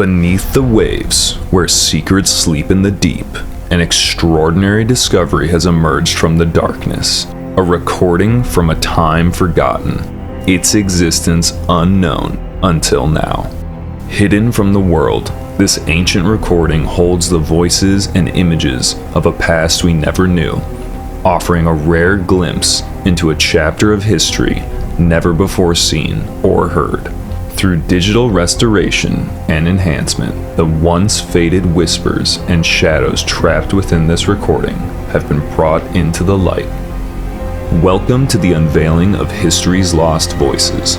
Beneath the waves, where secrets sleep in the deep, an extraordinary discovery has emerged from the darkness. A recording from a time forgotten, its existence unknown until now. Hidden from the world, this ancient recording holds the voices and images of a past we never knew, offering a rare glimpse into a chapter of history never before seen or heard. Through digital restoration and enhancement, the once faded whispers and shadows trapped within this recording have been brought into the light. Welcome to the unveiling of history's lost voices.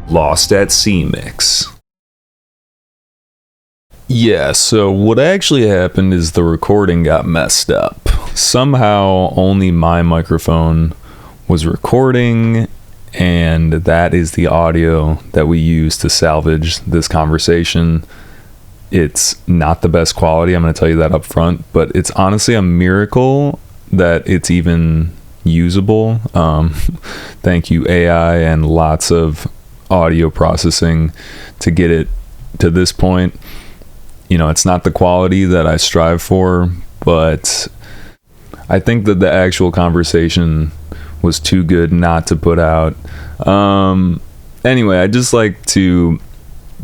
Lost at Sea Mix. Yeah, so what actually happened is the recording got messed up. Somehow only my microphone was recording, and that is the audio that we use to salvage this conversation. It's not the best quality, I'm going to tell you that up front, but it's honestly a miracle that it's even usable. Thank you, AI, and lots of audio processing to get it to this point. You know, it's not the quality that I strive for, but I think that the actual conversation was too good not to put out. Anyway, I'd just like to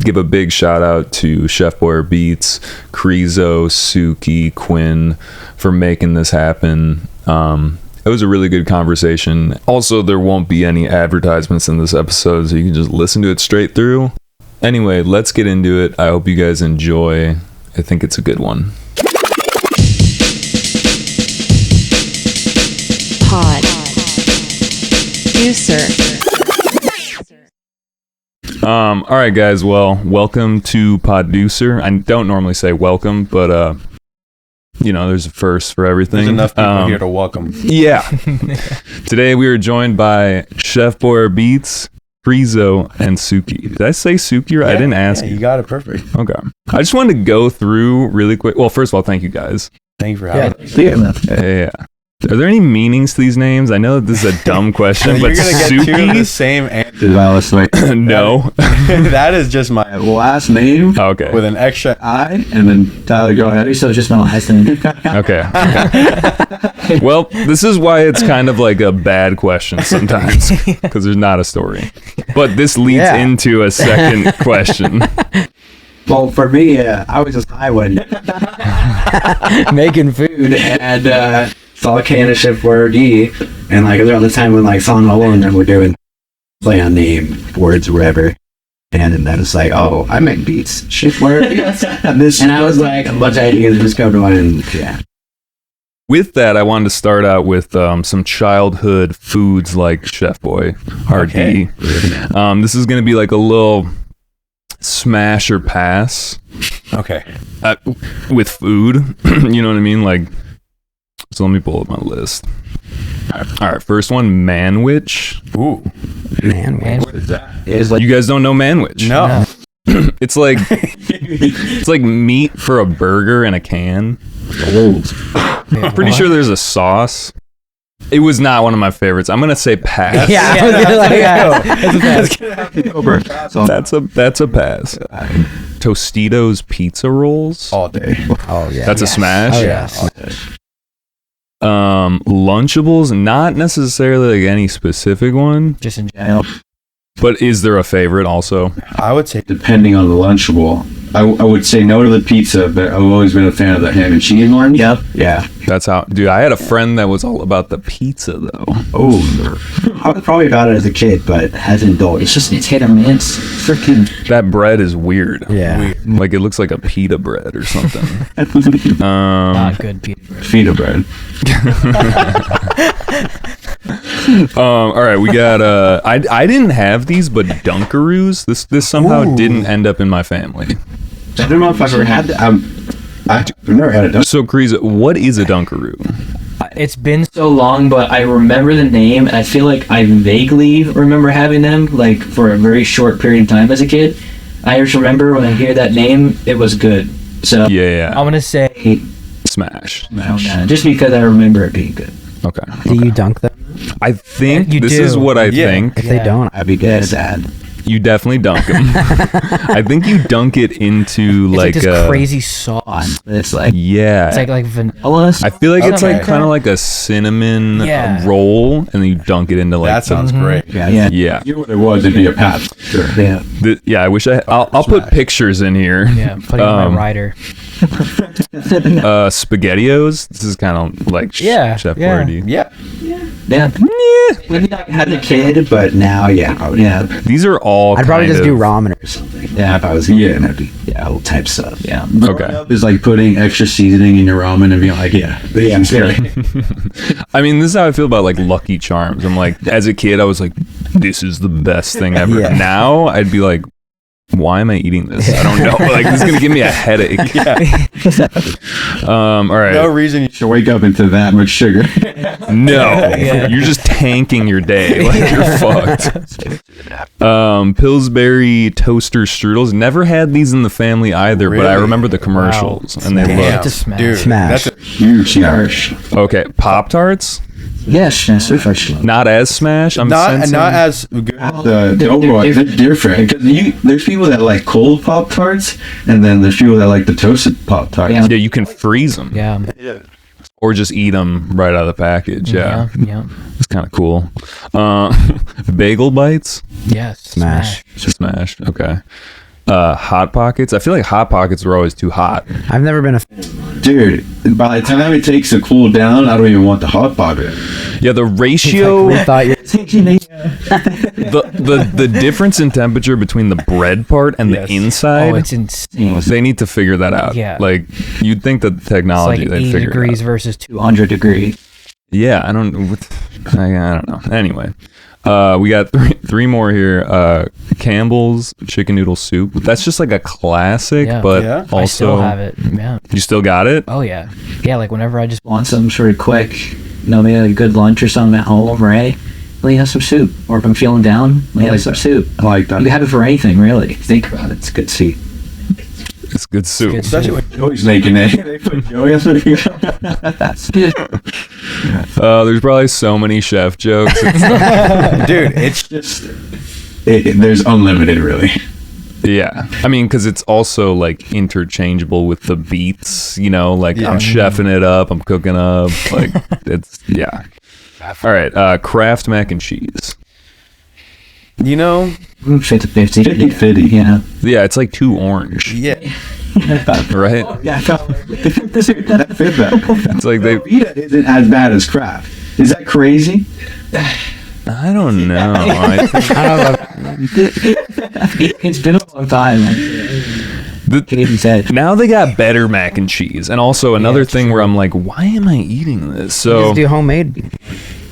give a big shout out to Chef Boyarbeatz, Criso, Soukii, Quinn for making this happen. It was a really good conversation. Also, there won't be any advertisements in this episode, so you can just listen to it straight through. Anyway, let's get into it. I hope you guys enjoy. I think it's a good one. Poducer. All right, guys. Well, welcome to Poducer. I don't normally say welcome, but you know, there's a first for everything. There's enough people here to welcome. Yeah. Today we are joined by Chef Boyarbeatz, Criso, and Soukii. Did I say Soukii? Right? I didn't ask. Yeah, you got it perfect. Okay. I just wanted to go through really quick. Well, first of all, thank you guys. Thank you for having us. Yeah. Are there any meanings to these names? I know this is a dumb question, but You're going to get two of the Soukii? same answer. No. That is just my last name Okay. with an extra I, and then Tyler, go ahead. So it's just my last name. Okay. Well, this is why it's kind of like a bad question sometimes, because there's not a story. But this leads into a second question. Well, for me, I was just high one making food, and saw a can of Chef Boyarbeatz, and like around the time when like Song Alone and we're doing play on name words or whatever, and then it's like, oh, I make beats, Chef Boyarbeatz, and I was like, a bunch of ideas just come to mind, and yeah. With that, I wanted to start out with some childhood foods like Chef Boyarbeatz. Okay. This is going to be like a little smash or pass. Okay. With food. You know what I mean? Like, so let me pull up my list. All right, first one, manwich. Ooh. Man, What is that? it's like You guys don't know manwich? No. It's like meat for a burger in a can. I'm pretty sure there's a sauce. It was not one of my favorites. I'm gonna say pass. That's a pass. Tostitos pizza rolls. All day. oh yeah, That's a smash. Oh yes. Lunchables, not necessarily like any specific one, Just in general, but is there a favorite also? I would say Depending on the Lunchable, I would say no to the pizza, but I've always been a fan of the ham and cheese one. Yep. Yeah. That's how, dude, I had a friend that was all about the pizza though. Oh, I was probably about it as a kid, but hasn't indulged. It's hit or miss. Freaking That bread is weird. yeah. Like it looks like a pita bread or something. Not good pizza. feta bread. All right, we got I didn't have these, but Dunkaroos. This somehow didn't end up in my family. I don't know if I've ever had that. I've never had a Dunkin'. So, Criso, what is a Dunkaroo? It's been so long, but I remember the name, and I feel like I vaguely remember having them, like, for a very short period of time as a kid. I just remember when I hear that name, it was good. So, Yeah, I'm gonna say, smash. just because I remember it being good. Okay. Do you dunk them? I think You this do. is what I Yeah. think. If they don't, I'd be dead sad. You definitely dunk them. I think you dunk it into It's like this a crazy sauce. It's yeah. like vanilla. I feel like it's like Okay. kind of like a cinnamon Yeah. roll, and then you dunk it into like That sounds great. Yeah. yeah. You know what it was? It'd be a pat. Sure. Yeah. Yeah, I wish I'll put pictures in here. Yeah, putting on my rider. SpaghettiOs. This is kind of like Chef yeah. Boyarbeatz. Yeah. Yeah. Maybe I had a kid. But now, I would, These are all. I'd probably kind just do of- ramen or something. Yeah. If I was eating, it'd be all types of stuff. Yeah. Okay. Is like putting extra seasoning in your ramen and being like, Yeah, I'm scary. I mean, this is how I feel about like Lucky Charms. I'm like, as a kid, I was like, this is the best thing ever. Yeah. Now I'd be like, why am I eating this? I don't know. Like, this is gonna give me a headache. All right. No reason you to wake up into that much sugar. No, you're just tanking your day. Like you're fucked. Pillsbury toaster strudels. Never had these in the family either, but I Really? remember the commercials and they Damn, looked to smash. dude, Smash. that's a Huge harsh. okay. Pop Tarts, Yes. Yes. Refreshing. not as smash. I'm not sensing. as good. The overall, they're different. Because there's people that like cold Pop Tarts, and then there's people that like the toasted Pop Tarts. Yeah. Yeah, you can freeze them Yeah. or just eat them right out of the package. Yeah, Yeah. it's kind of cool. Bagel bites, Yes. Smash. smash. Okay. Hot Pockets. I feel like Hot Pockets were always too hot. I've never been a Dude, by the time it takes to cool down, I don't even want the Hot Pocket. Yeah, the ratio. We thought you the difference in temperature between the bread part and the inside, Oh, it's insane. they need to figure that out. Yeah. Like, you'd think that the It's technology, like they'd 80 figure degrees it out. versus 200 degrees. Yeah, I don't know. Anyway, we got three more here. Campbell's chicken noodle soup. That's just like a classic, Yeah. but Yeah. also I still have it. Yeah. you still got it. Oh yeah. Yeah. Like whenever I just Want something sort of quick, maybe a good lunch or something at home, right? Let me have some soup. Or if I'm feeling down, let me have some soup. I like that. You can have it for anything, really. Think about it. It's good to see. It's good soup. good Especially soup. with Joey's making it. They put Joey as That's There's probably so many chef jokes. dude, it's just there's unlimited, really. Yeah, I mean, because it's also like interchangeable with the beats. You know, like I'm chefing it up, I'm cooking up. Like it's All right, Kraft mac and cheese. 50-50. 50-50. Yeah. Yeah, it's like too orange, yeah. right? Yeah, I felt like That fit that. It's like they. Vita isn't as bad as Kraft. Is that crazy? I don't know. it's been a long time. Can even say. Now they got better mac and cheese, and also another thing where I'm like, why am I eating this? So just do homemade.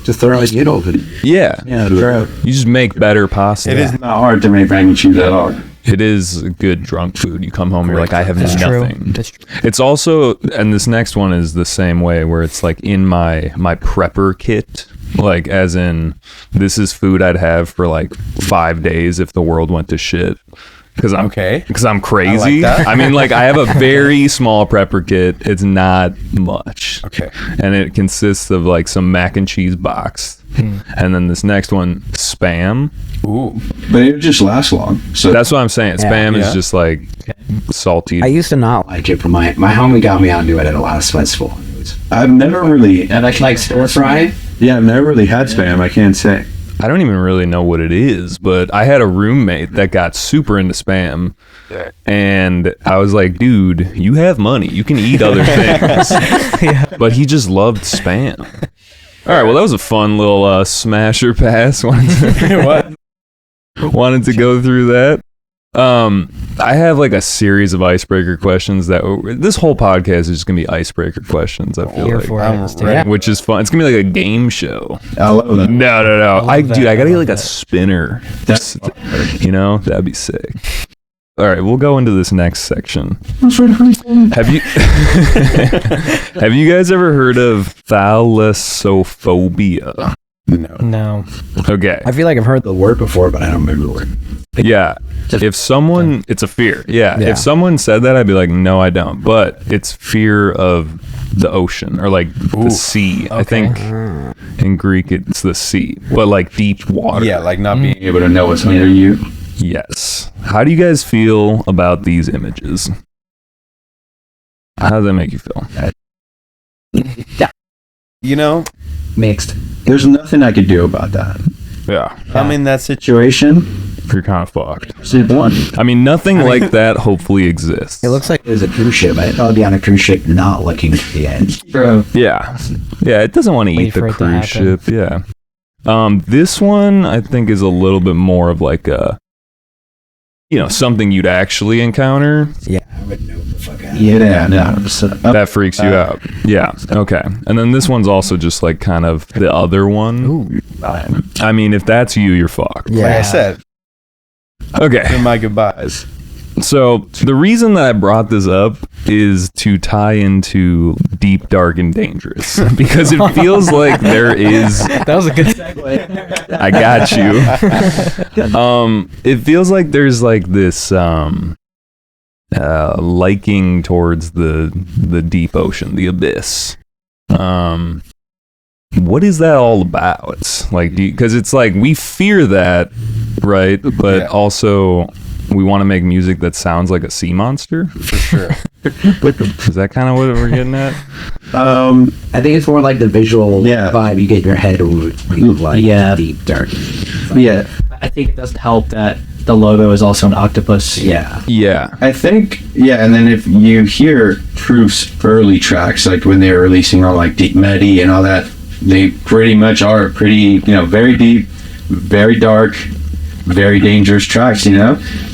Just throw it noodles. yeah, Yeah, true. you just make better pasta. It is Not hard to make mac and cheese at all. It is good drunk food. You come home, you're like, I have That's nothing. true. That's true. It's also, and this next one is the same way, where it's like in my prepper kit, like as in this is food I'd have for like 5 days if the world went to shit. Because I'm crazy. that. I mean, like I have a very small prepper kit. It's not much. Okay. And it consists of like some mac and cheese box, and then this next one, Spam. Ooh. But it just lasts long. So That's what I'm saying. Spam is Yeah. just like salty. I used to not like it, but my homie got me onto it at a last festival. I've never really, And I like stir fry. I've never really had Spam. I can't say. I don't even really know what it is, but I had a roommate that got super into Spam, and I was like, dude, you have money. You can eat other things. But he just loved Spam. All right, well, that was a fun little smasher pass. Wanted to go through that. I have like a series of icebreaker questions that this whole podcast is just gonna be icebreaker questions. I feel Here like, for it. I'm Let's do ready. it. which is fun. It's gonna be like a game show. I love that. No. I love that. gotta get I like a love that. spinner. That's You know, that'd be sick. All right, we'll go into this next section. Have you have you guys ever heard of thalassophobia? No. Okay. I feel like I've heard the word before, but I don't remember the word. Yeah. If someone, it's a fear. Yeah. Yeah. If someone said that, I'd be like, no, I don't. But it's fear of the ocean or like the sea. I think in Greek it's the sea, but like deep water. Yeah, like not being able to know what's under you. Yes. How do you guys feel about these images? How does that make you feel? You know, Mixed. There's nothing I could do about that. Yeah. I'm in that situation. You're kind of fucked. Zip one. I mean, nothing like that hopefully exists. It looks like there's a cruise ship. I'd probably be on a cruise ship not looking at the edge. Bro, Yeah. Yeah, it doesn't want to Wait eat for the it to cruise happen. ship. Yeah. This one I think is a little bit more of like a, something you'd actually encounter. Yeah, I wouldn't know what the fuck I Yeah, no. That freaks you out. Yeah. Okay. And then this one's also just like kind of the other one. Ooh. I mean, if that's you, you're fucked. Like I said, Okay. they're my goodbyes. So the reason that I brought this up is to tie into Deep, Dark, and Dangerous because it feels like there is. That was a good segue. I got you. It feels like there's like this liking towards the deep ocean, the abyss. What is that all about? Like, because it's like we fear that, right? But Yeah. also we want to make music that sounds like a sea monster. For sure. Is that kind of what we're getting at? I think it's more like the visual Yeah. vibe you get in your head would be like Yeah. deep, dark. Yeah. I think it doesn't help that the logo is also an octopus. Yeah. Yeah. I think, and then if you hear Proof's early tracks, like when they were releasing on like Deep Medi and all that, they pretty much are pretty, very deep, very dark, very dangerous tracks,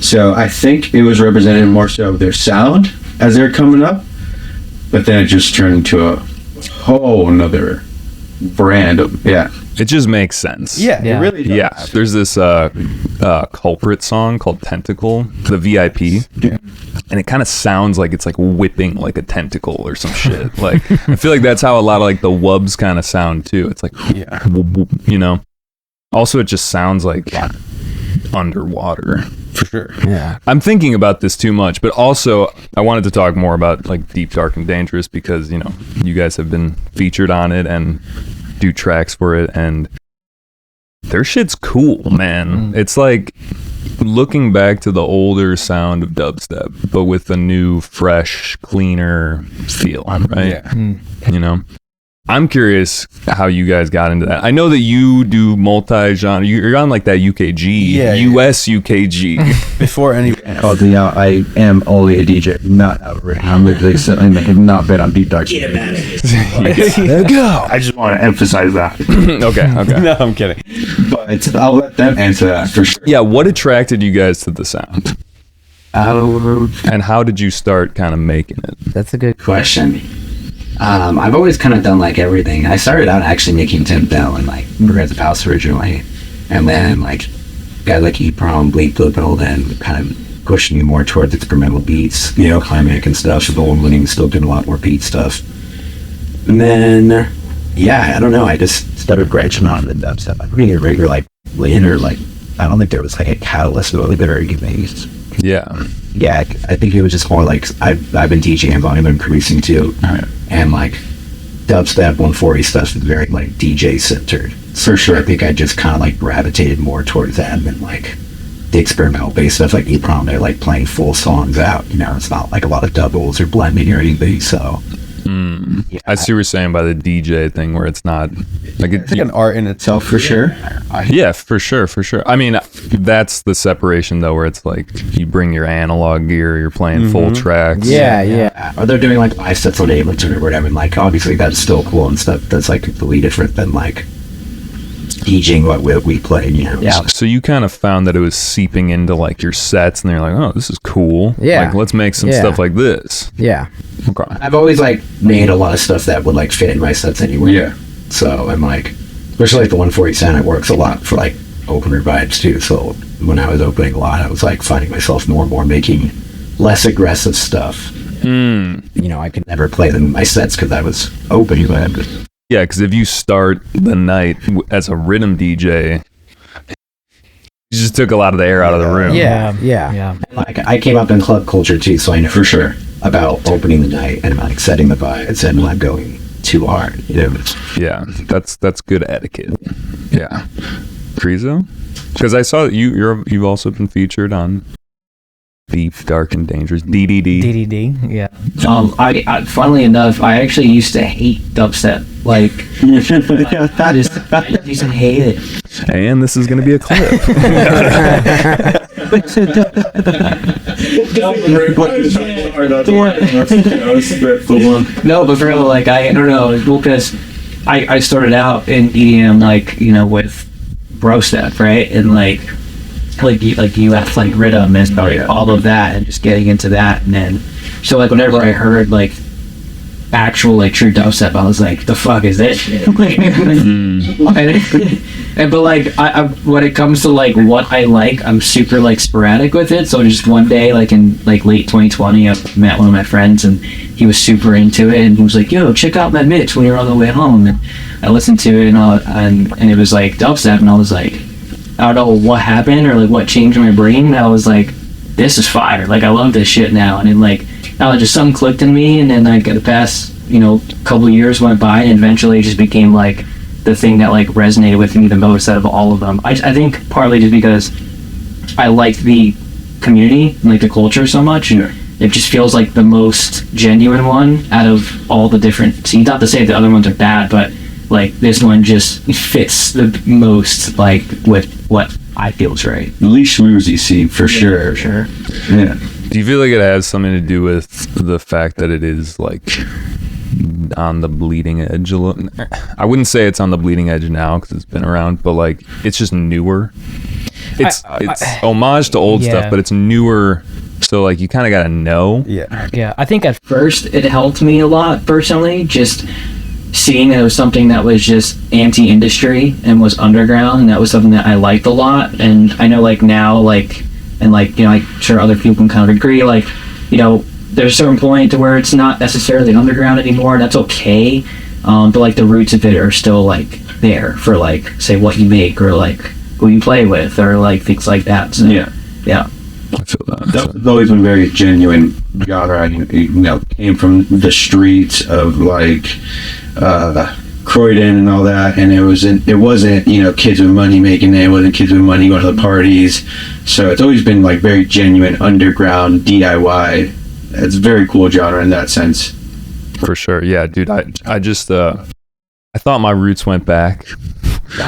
So I think it was represented more so of their sound as they're coming up, but then it just turned into a whole nother brand of, It just makes sense. Yeah, Yeah. it really does. Yeah, there's this Culprit song called Tentacle, the VIP. Yeah. And it kind of sounds like it's like whipping like a tentacle or some shit. Like, I feel like that's how a lot of like the wubs kind of sound too. It's like, Yeah. Also, it just sounds like underwater. For sure. Yeah. I'm thinking about this too much, but also I wanted to talk more about like Deep, Dark, and Dangerous because, you guys have been featured on it and do tracks for it, and their shit's cool, man. It's like looking back to the older sound of dubstep, but with a new, fresh, cleaner feel, right? Yeah. I'm curious how you guys got into that. I know that you do multi-genre. You're on like that UKG, Yeah, US UKG. Before any. I am only a DJ, not outright. I'm literally sitting there, have not been on Deep Dark. Get him out of here. There you go. I just want to emphasize that. Okay. No, I'm kidding. But I'll let them answer that for sure. Yeah, what attracted you guys to the sound? And how did you start kind of making it? That's a good question. I've always kind of done like everything. I started out actually making temp down and like progressive house originally, and then like guys like EPROM, Bleak Blipple, then kind of pushing me more towards experimental beats, climatic and stuff. So the Winning still doing a lot more beat stuff. And then I don't know. I just started branching on the dubstep. I'm reading a regular like later like I don't think there was like a catalyst really very amazed. Yeah. Yeah, I think it was just more like I've been DJing, but I've been producing too, and like dubstep 140 stuff is very like DJ centered. For sure, I think I just kind of like gravitated more towards that than like the experimental based stuff. Like EPROM, they're like playing full songs out. It's not like a lot of doubles or blending or anything. So I see what you're saying by the DJ thing, where it's not like It's like an art in itself, for sure. Yeah, for sure. I mean, that's the separation though, where it's like you bring your analog gear, you're playing full tracks. Yeah. or they're doing like live sets on Ableton or whatever. And like obviously that's still cool and stuff. That's like completely different than like DJing what we play. Yeah. So you kind of found that it was seeping into like your sets, and they're like, "Oh, this is cool. Yeah. Like, let's make some Yeah. stuff like this." Yeah. Okay. I've always like made a lot of stuff that would like fit in my sets anyway. Yeah. So I'm like, especially like the 140 sound, it works a lot for like opener vibes too. So when I was opening a lot, I was like finding myself more and more making less aggressive stuff. I could never play them in my sets because I was opening them. Yeah, because if you start the night as a rhythm DJ, you just took a lot of the air out of the room. Yeah. Like I came up in club culture too, so I know for sure about opening the night and like setting the vibes and not going too hard. Yeah, that's good etiquette. Yeah. Criso? Because I saw that you've also been featured on Deep, Dark, and Dangerous, DDD. DDD, yeah. I funnily enough, I actually used to hate dubstep. Like, I just used to hate it. And this is going to be a clip. No, but for real, like, I don't know, well, because I started out in EDM, like, you know, with bro step, right? And like US, like rhythm and all of that, and just getting into that. And then, so like, whenever I heard like actual like true dubstep, I was like, the fuck is this shit? And but like I when it comes to like what I like, I'm super like sporadic with it. So just one day, like in like late 2020, I met one of my friends and he was super into it, and he was like, yo, check out that mix when you're on the way home. And I listened to it, and it was like dubstep, and I was like, I don't know what happened or like what changed my brain. I was like, this is fire. Like, I love this shit now. And then like, I don't know, just something clicked in me, and then like the past, you know, couple of years went by, and eventually it just became like the thing that like resonated with me the most out of all of them. I think partly just because I like the community and like the culture so much. Sure. It just feels like the most genuine one out of all the different scenes. Not to say the other ones are bad, but like this one just fits the most like with what I feel is right. The least schmoozy scene for sure. For sure. Yeah. Do you feel like it has something to do with the fact that it is like on the bleeding edge a little? I wouldn't say it's on the bleeding edge now because it's been around, but like it's just newer. It's homage to old stuff, but it's newer. So like you kind of got to know. Yeah. I think at First, it helped me a lot personally, just seeing that it was something that was just anti-industry and was underground, and that was something that I liked a lot. And I know like now, like, and like, you know, I'm sure other people can kind of agree, like, you know, there's a certain point to where it's not necessarily underground anymore, and that's okay. But like the roots of it are still like there for like, say, what you make or like who you play with or like things like that. So, yeah. I feel that. That's always been very genuine genre. You know, came from the streets of like Croydon and all that, and it wasn't you know, kids with money making it. It wasn't kids with money going to the parties. So it's always been like very genuine underground DIY. It's a very cool genre in that sense. For sure. Yeah, dude. I just I thought my roots went back.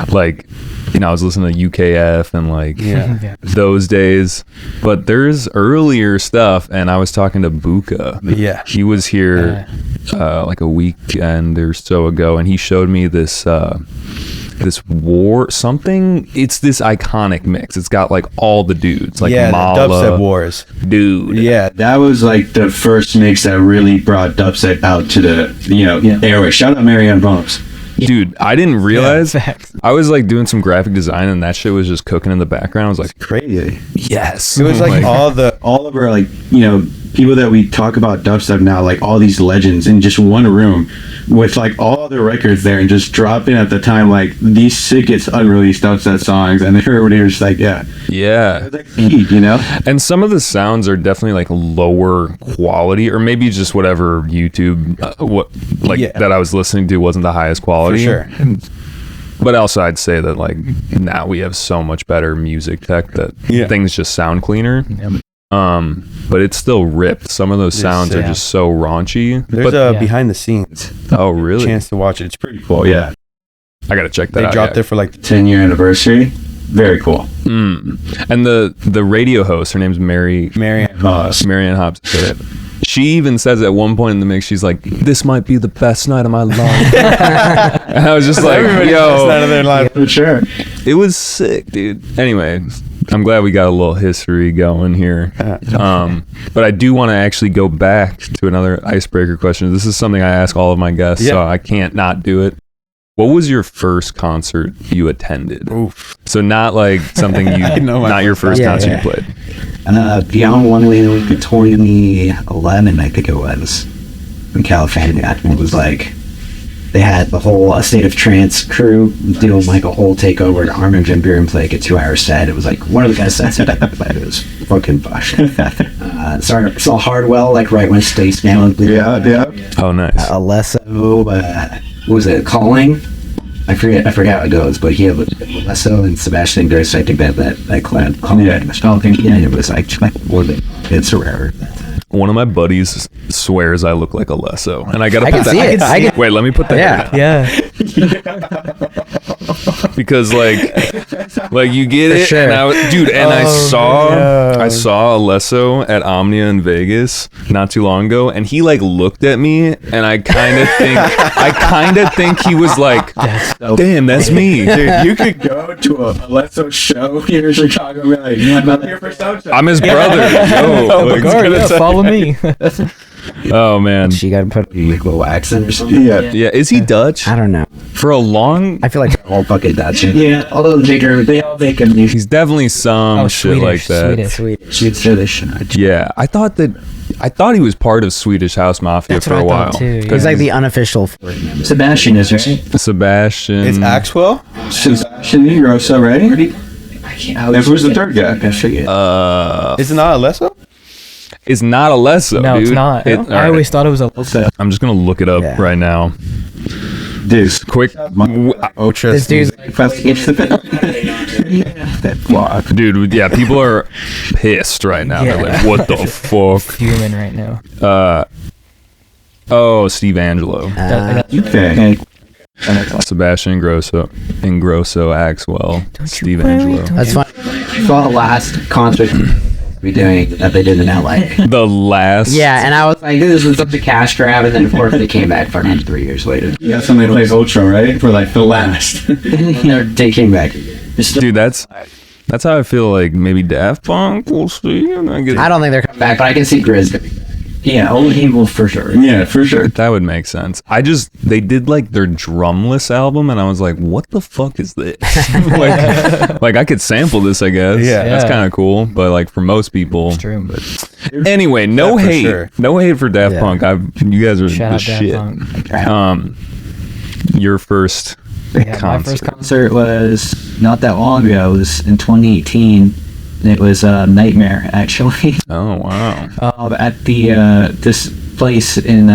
Like, you know, I was listening to UKF and like those days, but there's earlier stuff. And I was talking to Buka. Yeah, he was here like a weekend or so ago, and he showed me this war something. It's this iconic mix. It's got like all the dudes, like Mala, the Dubstep Wars, dude. Yeah, that was like the first mix that really brought dubstep out to the airway. Shout out Marianne Bumps. Dude, I didn't realize. I was like doing some graphic design, and that shit was just cooking in the background. I was like, Crazy. yes. It was like all of our like, you know, people that we talk about dubstep now, like all these legends in just one room with like all the records there, and just dropping at the time like these sickest unreleased dubstep songs, and everybody was just like, yeah, like peak, you know. And some of the sounds are definitely like lower quality, or maybe just whatever YouTube that I was listening to wasn't the highest quality. For sure. But also I'd say that like now we have so much better music tech that things just sound cleaner. But it's still ripped. Some of those sounds are just so raunchy. There's a behind the scenes. Oh, really? Chance to watch it. It's pretty Cool, yeah. I gotta check that out. They dropped it for like the 10-year anniversary. Very cool. And the radio host, her name's Marianne Hobbs. Marianne Hobbs. She even says at one point in the mix, she's like, "This might be the best night of my life." And I was just like, "Yo, night of their life for sure." It was sick, dude. Anyway, I'm glad we got a little history going here. But I do want to actually go back to another icebreaker question. This is something I ask all of my guests, so I can't not do it. What was your first concert you attended? Oof. So not like something not your first concert you played. Beyond One Way in 2011, I think it was, in California. It was like, they had the whole State of Trance crew doing like a whole takeover to Armin van Buuren play like a 2-hour set. It was like one of the best sets I've ever played. It was fucking fun. Saw Hardwell like right when Spaceman was Yeah. Oh, nice. Alesso, what was it, Calling? I forget how it goes, but he had Lesso and Sebastian Gross. I think that collab. Yeah, it was like it's rare. One of my buddies swears I look like a Lesso, and I gotta I put can that. see it. Wait, let me put that. Yeah. Because like you get it, sure. and I saw man. I saw Alesso at Omnia in Vegas not too long ago, and he like looked at me, and I kind of think he was like, "Damn, that's me." Dude, you could go to a Lesso show here in Chicago and be like, I'm here for Socha. I'm his brother. Yo, like, Follow me. oh man, She got to put. Like a little accent or something. Yeah. yeah. Is he Dutch? I don't know. For a long, I feel like All fucking Dutch. Yeah, although they all make a new. he's definitely some shit like that. Swedish. Yeah, I thought he was part of Swedish House Mafia That's for what a I while. thought too, yeah. he's like the unofficial. Sebastian is right. Sebastian. It's Axwell. Sebastian Grosso, right? I can't. And who's the third guy? I forget. Is it not Alesso? It's not Alesso, No, dude. it's not. All I right. always thought it was a. I'm just gonna look it up Yeah. right now. Dude, Quick, Ultra. This dude's That vlog. dude. Yeah, people are pissed right now. They're Yeah. like, "What the fuck?" Fuming right now. Oh, Steve Angelo, Okay. Sebastian Ingrosso, Axwell, Steve Angelo. That's fine. I saw the last concert we doing that they did in LA. The last. Yeah, and I was Like this was such a cash grab, and then of course they came back fucking 3 years later. Yeah, somebody plays Ultra, right? For like the last. They came back. dude. That's how I feel. Like maybe Daft Punk. We'll see. And I don't think they're coming Back, but I can see Grizz. Yeah, only he will for sure. Yeah, for sure. That would make sense. They did like their drumless album, and I was like, "What the fuck is this?" like I could sample this, I guess. Yeah. That's kind of cool. But like for most people, It's true. anyway, no Yeah, for hate, sure. no hate for Daft Yeah. Punk. You guys are Shout the out Daft shit. Punk. Your first Yeah, my concert. First concert was not that long ago. It was in 2018. It was a Nightmare, actually. Oh wow. At the this place in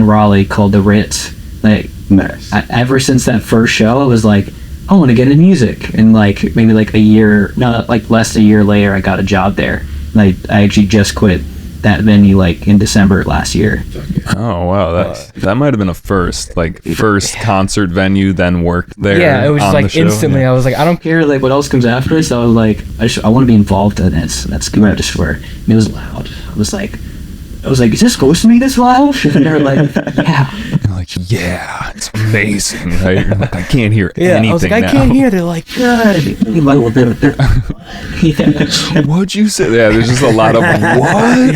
Raleigh called the Ritz. Like, Nice. ever since that first show, I was like, I want to get into music. And like maybe like a year, no, like less than a year later, I got a job there. And I actually just quit that venue like in December last year. Oh wow. That might have been a first. Like first concert venue, then worked there. Yeah, it was on the like show. instantly. I was like, I don't care. Care like what else comes after this. I was like, I want to be involved in this. That's good. I just swear. And it was loud. I was like, is this supposed to be this loud? And they were like, yeah. You're like, yeah, it's amazing, right? You're like, I can't hear anything I was like, I now. can't hear. They're like, Good. What'd you say? Yeah, there's just a lot of what?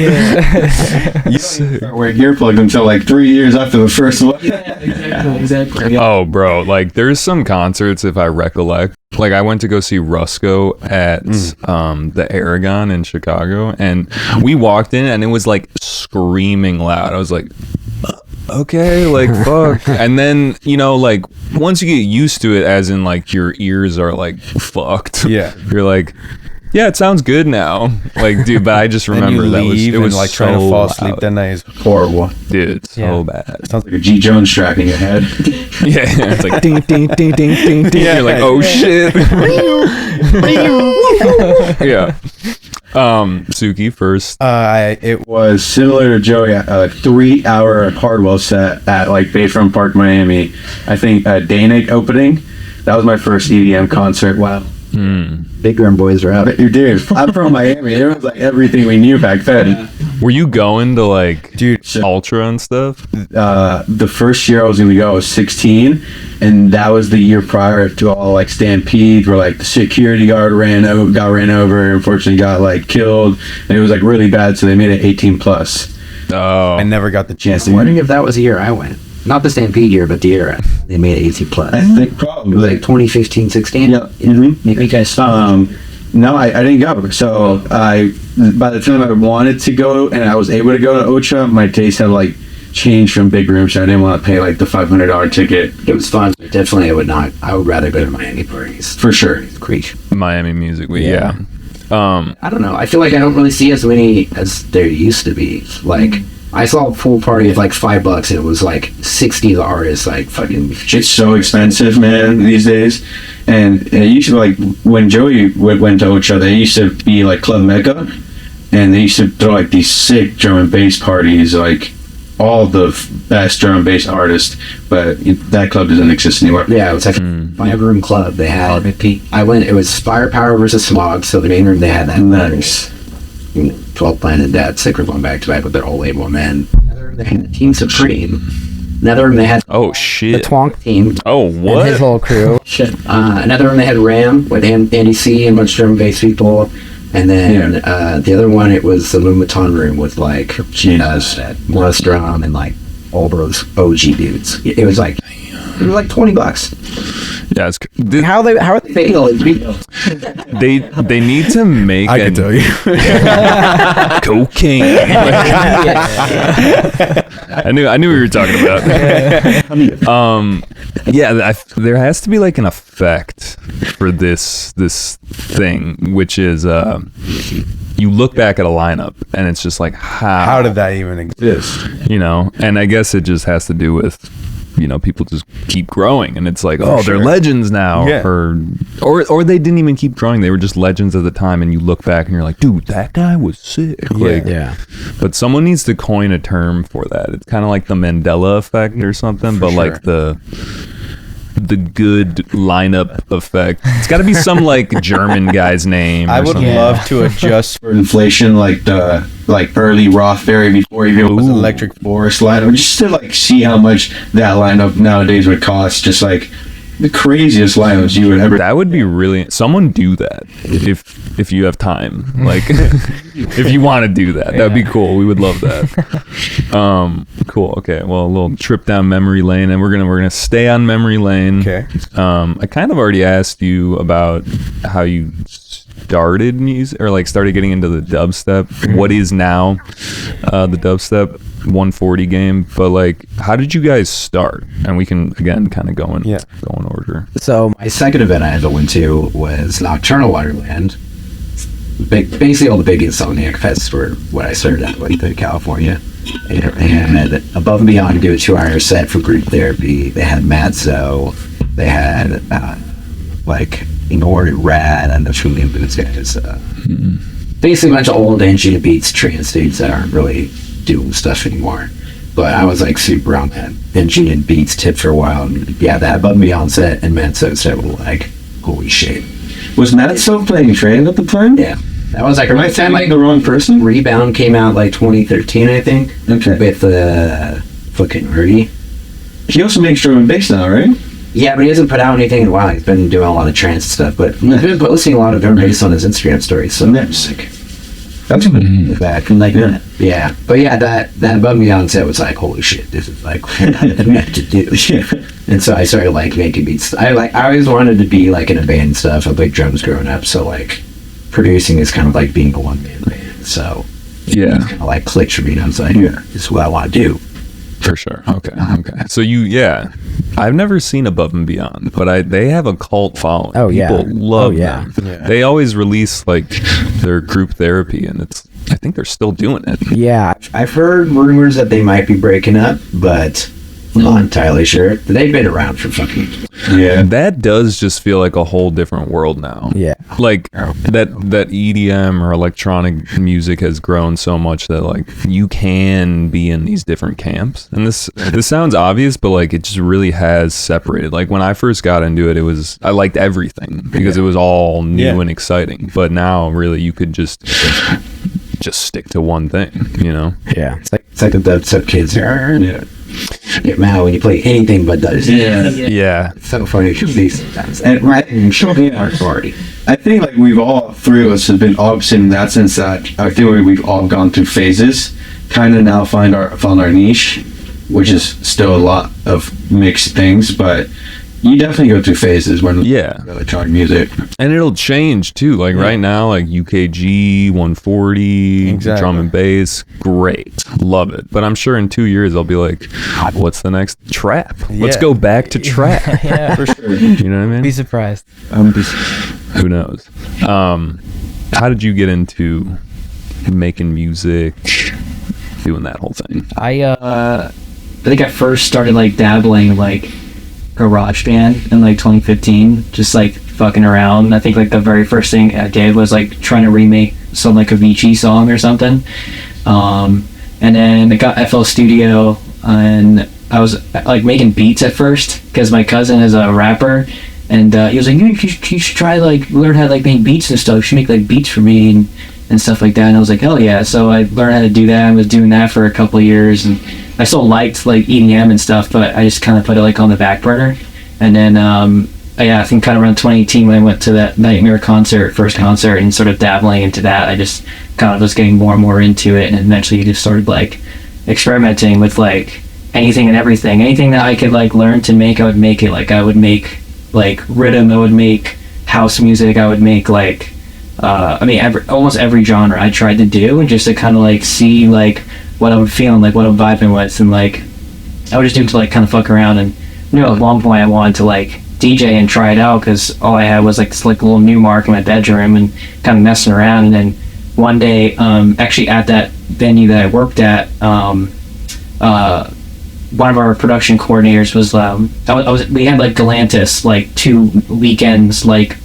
You said- Wearing earplugs until like 3 years after the first one. Exactly. Oh, bro, like there's some concerts, if I recollect. Like I went to go see Rusko at the Aragon in Chicago, and we walked in, and it was like screaming loud. I was like, okay, like fuck. And then like once you get used to it, as in like your ears are like fucked. Yeah. You're like, yeah, it sounds good now. Like, dude, but I just remember and that you leave it was and, like so trying to fall loud. asleep that night is Horrible. Dude, so Yeah. bad. Sounds like a G. Jones track in your head. Yeah, it's like ding ding ding ding ding ding. You're like, oh shit. Yeah. Suki first. It was similar to Joey, a 3-hour Hardwell set at like Bayfront Park, Miami. I think Danik opening. That was my first EDM concert. Wow. Big Grim Boys are out. Dude, I'm from Miami. It was like everything we knew back then. Were you going to like dude. Ultra and stuff? The first year I was gonna go, I was 16, and that was the year prior to all like Stampede, where like the security guard got ran over, unfortunately got like killed, and it was like really bad. So they made it 18 plus. Oh, I never got the chance I'm to. wondering if that was the year I went. Not the Stampede year, but the year they made it 18 plus. I think probably It was like 2015, 16. Yeah. Mm-hmm. You guys saw No, I didn't go. So by the time I wanted to go and I was able to go to Ocha, my taste had like changed from big room, so I didn't want to pay like the $500 ticket. It was fun. Definitely, I would rather go to Miami parties. For sure. Creech. Miami Music Week. Yeah. I don't know. I feel like I don't really see as many as there used to be. Like I saw a pool party of like $5 and it was like 60 the artists, like fucking. It's so expensive, man, these days. And it used to, like, when Joey went to Ocho, they used to be like Club Mecca, and they used to throw like these sick drum and bass parties, like all the best drum and bass artists, but that club doesn't exist anymore. Yeah, it was like a 5-room club. They had. I went. It was Firepower versus Smog. So the main room they had that. Nice. 12 Planet Dead, sick were going back to back with their whole label, man. Another room they had Team Supreme. Another room they had Oh The shit. Twonk Team. Oh and what? his whole crew. Shit. Another room they had Ram with Andy C and a bunch of drum and bass people. And then the other one, it was the Lumaton room with like Morris Drum and like all those OG dudes. It was like $20. Yeah, it's, How are they? Fatal is real. they need to make I can tell you. cocaine. I knew what you were talking about. There has to be like an effect for this thing, which is you look back at a lineup and it's just like How did that even exist? you know, and I guess it just has to do with, you know, people just keep growing and it's like, oh, they're legends now. Yeah. Or they didn't even keep growing, they were just legends at the time, and you look back and you're like, dude, that guy was sick. Like, Yeah. but someone needs to coin a term for that. It's kind of like the Mandela effect or something, but like the good lineup effect. It's got to be some like German guy's name. I or would something. love to adjust For inflation, like the early Rothberry before even was Electric Forest lineup, just to like see how much that lineup nowadays would cost. Just like the craziest lineups you would ever. That would be really. Someone do that if you have time. Like, if you want to do that, that'd be cool. We would love that. Cool. Okay. Well, a little trip down memory lane, and we're gonna stay on memory lane. Okay. I kind of already asked you about how you started music, or like started getting into the dubstep. What is now the dubstep 140 game, but like, how did you guys start? And we can again kind of go in order. So my second event I had to went to was Nocturnal Wonderland. Basically all the big insomniac fests were what I started out with in California. And Above and Beyond do a 2-hour set for group therapy. They had Matzo. They had like Inori Rad and the Trillium Boots guys. Basically a bunch of old engineer beats, trance dudes that aren't really doing stuff anymore. But I was like super on that engineered beats tip for a while. And yeah, that Above and Beyond set and Matzo set were like, holy shit. Was Matzo playing Train at the time? Yeah. That was like Am I thinking the wrong person? Rebound came out like 2013, I think. Okay. With fucking Rudy. He also makes drum and bass now, right? Yeah, but he hasn't put out anything in a while. He's been doing a lot of trance stuff, but he's been posting a lot of drum and bass on his Instagram stories. So That's sick. that's back and like yeah. But yeah, that Above and Beyond set was like, holy shit, this is like what I meant to do. And so I started like making beats. I always wanted to be like in a band and stuff. I played drums growing up, so like producing is kind of like being a one-man band. So Yeah, kind of like clicked for me, and I was like, this is what I want to do. for sure. Okay. So I've never seen Above and Beyond, but they have a cult following. Oh, yeah. People love Oh, yeah. them. Yeah. They always release like their group therapy, and I think they're still doing it. Yeah. I've heard rumors that they might be breaking up, but I'm not entirely sure. They've been around for fucking. Yeah. That does just feel like a whole different world now. Yeah. Like that EDM or electronic music has grown so much that like you can be in these different camps. And this sounds obvious, but like it just really has separated. Like when I first got into it, I liked everything because it was all new and exciting. But now really you could just stick to one thing, you know? Yeah. It's like the dubstep kids are. Get mad when you play anything but dubstep. Yeah. It's so funny. And right, and show me our authority. I think like we've all three of us have been opposite in that sense that I think we've all gone through phases, kind of now found our niche, which is still a lot of mixed things, but you definitely go through phases when electronic music, and it'll change too. Like right now, like UKG 140, drum and bass, great, love it. But I'm sure in 2 years I'll be like, what's the next trap? Let's go back to trap. Yeah. for sure. You know what I mean? Be surprised. Who knows? How did you get into making music? doing that whole thing? I think I first started like dabbling like GarageBand in like 2015, just like fucking around. I think like the very first thing I did was like trying to remake some like Avicii song or something. And then I got FL Studio, and I was like making beats at first because my cousin is a rapper, and he was like, you should try like learn how to like make beats and stuff. You should make like beats for me and stuff like that. And I was like, hell yeah. So I learned how to do that. I was doing that for a couple of years, and I still liked like EDM and stuff, but I just kind of put it like on the back burner. And then I think kind of around 2018 when I went to that Nightmare first concert, and sort of dabbling into that, I just kind of was getting more and more into it, and eventually just started like experimenting with like anything and everything. Anything that I could like learn to make, I would make it. Like I would make like rhythm, I would make house music, I would make like almost every genre I tried to do, and just to kind of like see like what I'm feeling, like what I'm vibing with, and like I would just do it to like kind of fuck around. And at one point I wanted to like DJ and try it out, because all I had was like this like little Newmark in my bedroom and kind of messing around. And then one day, actually at that venue that I worked at, one of our production coordinators was we had like Galantis like 2 weekends like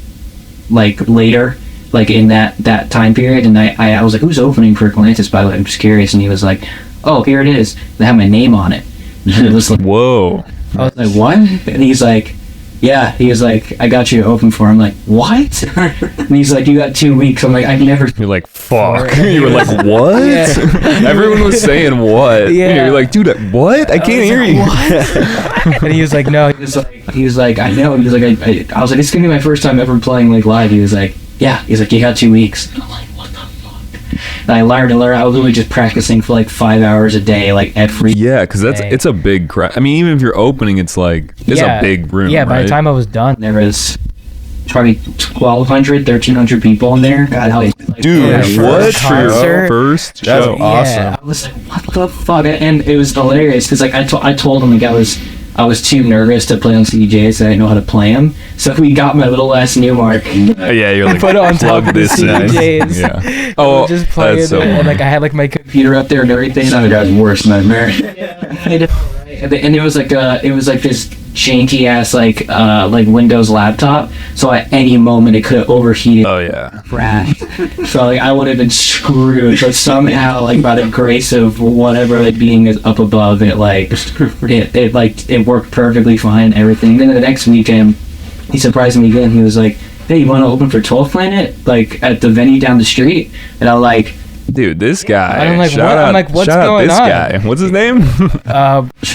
later, like in that time period, and I was like, who's opening for Galantis, by the way? I'm just curious. And he was like, oh, here it is, they have my name on it. And it was like, whoa. I was like, what? And he's like, yeah, he was like, I got you to open for him. I'm like, what? And he's like, you got 2 weeks. I'm like, I've never. You're like, fuck. You were like, what? Everyone was saying what? Yeah. You're like, dude, what? I can't hear you. What? And he was like, no. He was like, I know. He was like, I was like, it's gonna be my first time ever playing like live. He was like, yeah. He's like, you got 2 weeks. And I'm like, what the fuck? And I learned. I was literally just practicing for like 5 hours a day, like every. Yeah, because it's a big crowd. I mean, even if you're opening, it's like a big room. Yeah, by right? the time I was done, there was probably 1,200, 1,300 people in there. God, I was like, dude, what for your first That's show? awesome. Yeah, I was like, what the fuck? And it was hilarious because like I told him like I was too nervous to play on CDJs, so I didn't know how to play them. So we got my little ass Newmark. Yeah, you're like, put it on top plug of the this in. CDJs. Yeah. Oh, just play it, so and like I had like my Computer up there and everything. Some guy's worst nightmare. And it was like this janky ass like Windows laptop. So at any moment it could have overheated. Oh yeah. Crashed. So like I would have been screwed. But somehow like by the grace of whatever like being up above it, like it worked perfectly fine. Everything. Then the next weekend he surprised me again. He was like, hey, you want to open for 12 Planet like at the venue down the street? And I was like, dude, this guy. I'm like, shout what? out, I'm like, what's shout out going this on? guy. What's his name?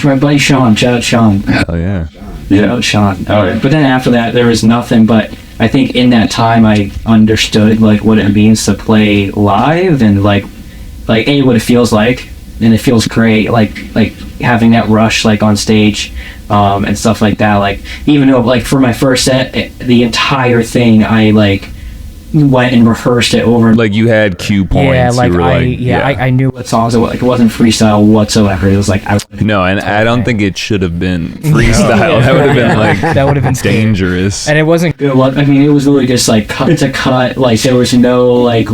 my buddy Sean. Shout out Sean. Oh yeah. Shout out Sean. Oh, yeah. But then after that there was nothing. But I think in that time I understood like what it means to play live, and like what it feels like, and it feels great, like having that rush like on stage, and stuff like that. Like even though like for my first set, the entire thing I like went and rehearsed it over. Like you had cue points. Yeah, like you were I knew what songs it was. Like it wasn't freestyle whatsoever. It was like No, and I don't think it should have been freestyle. That would have been like that would have been scary. dangerous. And it wasn't. it was, I mean, it was literally just like cut to cut. Like there was no like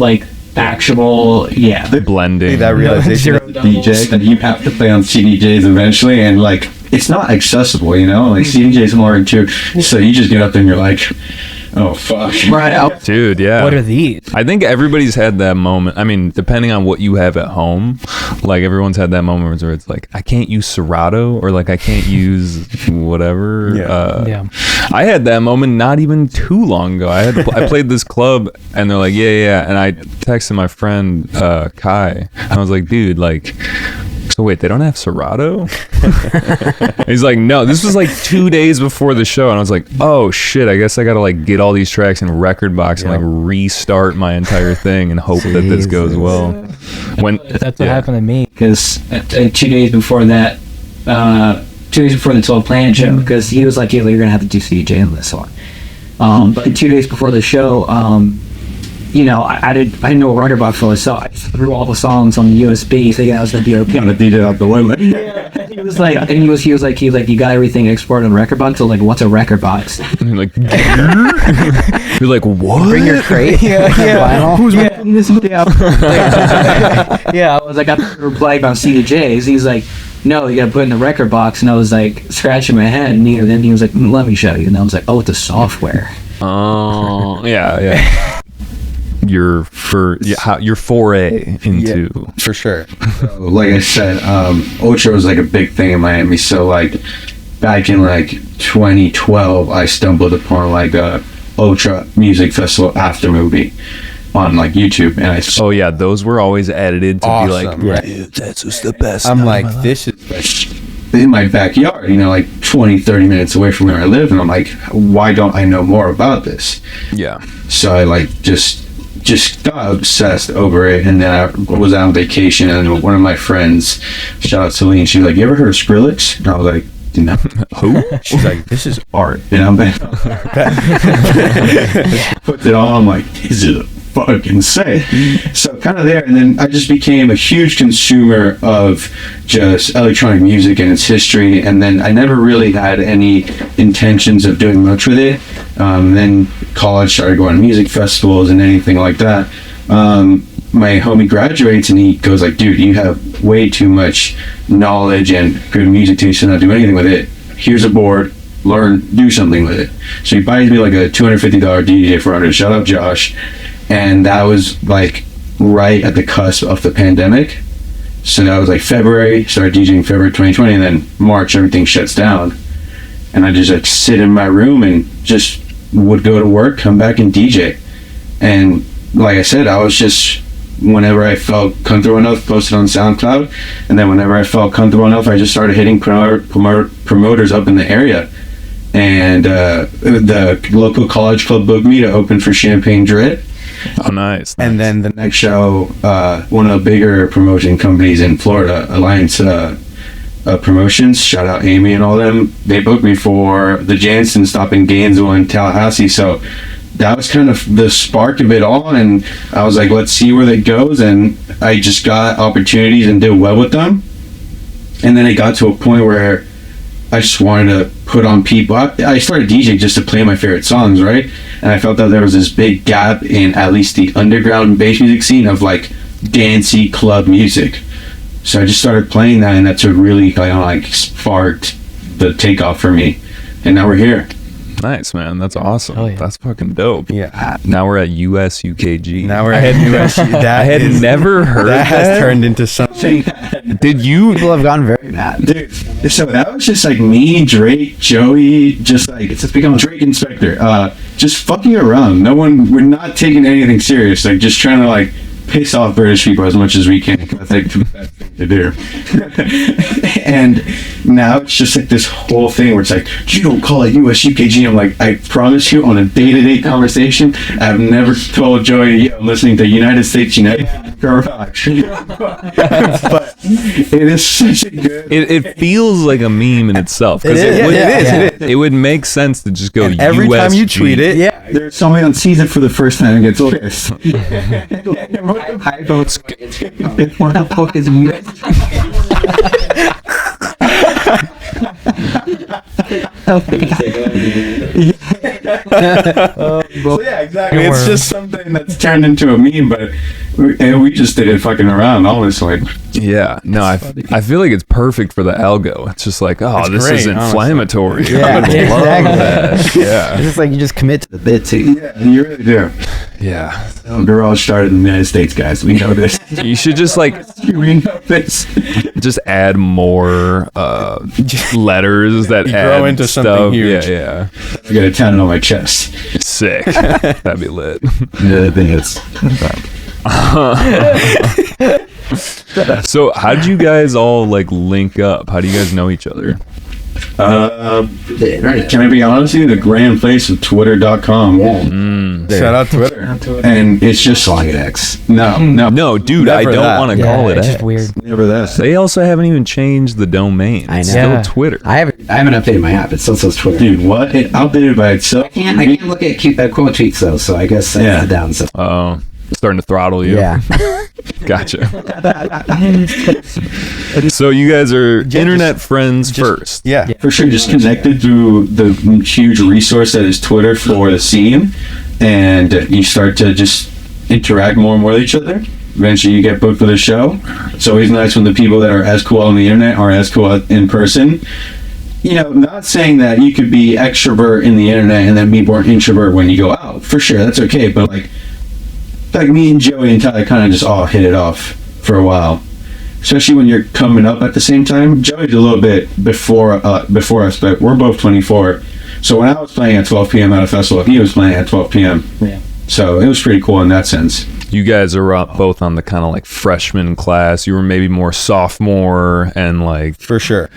actual blending. That realization Zero of DJ that you have to play on CDJs eventually, and like it's not accessible, you know. Like CDJs more into, so you just get up there and you're like, oh fuck, right out. Dude, yeah. What are these? I think everybody's had that moment. I mean, depending on what you have at home, like everyone's had that moment where it's like, I can't use Serato, or like I can't use whatever. Yeah. I had that moment not even too long ago. I played this club and they're like, yeah. And I texted my friend Kai, and I was like, dude, like, so wait, they don't have Serato? He's like, no, this was like 2 days before the show. And I was like, oh shit, I guess I gotta like get all these tracks in record box and like restart my entire thing and hope that this goes well. That's what happened to me. Because 2 days before that, 2 days before the 12 Planet show, because he was like, you're gonna have to do CJ on this one. But 2 days before the show, you know, I didn't know what record box was, so I threw all the songs on the USB thinking I was gonna be okay. Kind of beat it out the window. He was like, and he was like, you got everything exported on a record box. So like, what's a record box? You're like, you're like, what? Bring your crate. Who's making this video? Yeah, I was like, I got the reply about C2J's. He's like, no, you gotta put it in the record box. And I was like, scratching my head. And then he was like, let me show you. And I was like, oh, it's a software. Oh, yeah. Your foray into for sure. Like I said, Ultra was like a big thing in Miami. So like back in like 2012, I stumbled upon like a Ultra music festival after movie on like YouTube, and oh yeah, those were always edited to be like, right? Dude, that's just the best. I'm like, this is in my backyard, you know, like 20-30 minutes away from where I live, and I'm like, why don't I know more about this? Yeah. So I like just got obsessed over it, and then I was on vacation, and one of my friends, shout out Celine, she was like, you ever heard of Skrillex? And I was like, no. Who? She's like, this is art. And I'm like, put it on, I'm like, this is fucking sick. So kind of there, and then I just became a huge consumer of just electronic music and its history, and then I never really had any intentions of doing much with it. Then college, started going to music festivals and anything like that. My homie graduates and he goes like, dude, you have way too much knowledge and good music taste to not do anything with it. Here's a board, learn, do something with it. So he buys me like a $250 DJ 400. Shout out Josh. And that was like right at the cusp of the pandemic. So that was like February, started DJing February 2020, and then March everything shuts down. And I just like sit in my room and just would go to work, come back and DJ. And like I said, I was just, whenever I felt comfortable enough, posted on SoundCloud. And then whenever I felt comfortable enough, I just started hitting promoters up in the area. And the local college club booked me to open for Champagne Dread. Oh, nice. And then the next show, one of the bigger promotion companies in Florida, Alliance Promotions, shout out Amy and all them, they booked me for the Jansen stop in Gainesville and Tallahassee. So that was kind of the spark of it all, and I was like, let's see where that goes. And I just got opportunities and did well with them. And then it got to a point where I just wanted to put on people. I started DJing just to play my favorite songs, right? And I felt that there was this big gap in at least the underground bass music scene of like dancey club music. So I just started playing that, and that's what really kind of like sparked the takeoff for me. And now we're here. Nice, man. That's awesome. Oh, yeah. That's fucking dope. Yeah. Now we're at US UKG. Now we're at USC. I had never heard that has turned into something. Did you? People have gone very mad. Dude, so that was just like me, Drake, Joey, just like, it's become Drake Inspector. Just fucking around. We're not taking anything serious. Like, just trying to like piss off British people as much as we can. I think it's the best thing to do. And now it's just like this whole thing where it's like, you don't call it US UKG. I'm like, I promise you, on a day-to-day conversation, I've never told Joey, yeah, I'm listening to United States United Garage. But it is such a good. It feels like a meme in itself. Because it would make sense to just go And every time you tweet it, There's somebody on season for the first time and gets pissed. High votes. What the fuck is weird? So yeah, exactly. It's just something that's turned into a meme, but we just did it fucking around, honestly. Yeah, no, I feel like it's perfect for the algo. It's just like, oh, this is inflammatory. Yeah, I love that. exactly. Yeah, It's just like you just commit to the bit too. Yeah, you really do. yeah. Garage started in the United States, guys. We know this. You should just like We know this. just add more letters that grow add into stuff. something huge. Yeah, I got a tatted on my chest. sick. That'd be lit. Yeah, I think it's. So, how did you guys all like link up? How do you guys know each other? Can I be honest with you? The grand place of Twitter.com. Shout out Twitter. And it's just Calling it X. No, dude, I Never don't that. want to call it it's X. just weird. never that. They also haven't even changed the domain. I It's know. still Yeah. Twitter. I haven't updated my app. It still says Twitter. Dude, what? It outdated by itself. I can't look at quote tweets though, so I guess that's Yeah. the downside. Oh, starting to throttle you. Yeah. Gotcha. So you guys are internet friends first. Yeah. For sure, just connected through the huge resource that is Twitter for the scene, and you start to just interact more and more with each other. Eventually, you get booked for the show. It's always nice when the people that are as cool on the internet are as cool in person. You know, not saying that you could be extrovert in the internet and then be more introvert when you go out. For sure, that's okay. But like me and Joey and Tyler kind of just all hit it off for a while. Especially when you're coming up at the same time. Joey's a little bit before us, but we're both 24. So when I was playing at 12 p.m. at a festival, he was playing at 12 p.m. Yeah. So it was pretty cool in that sense. You guys are both on the kind of like freshman class. You were maybe more sophomore and like, For sure.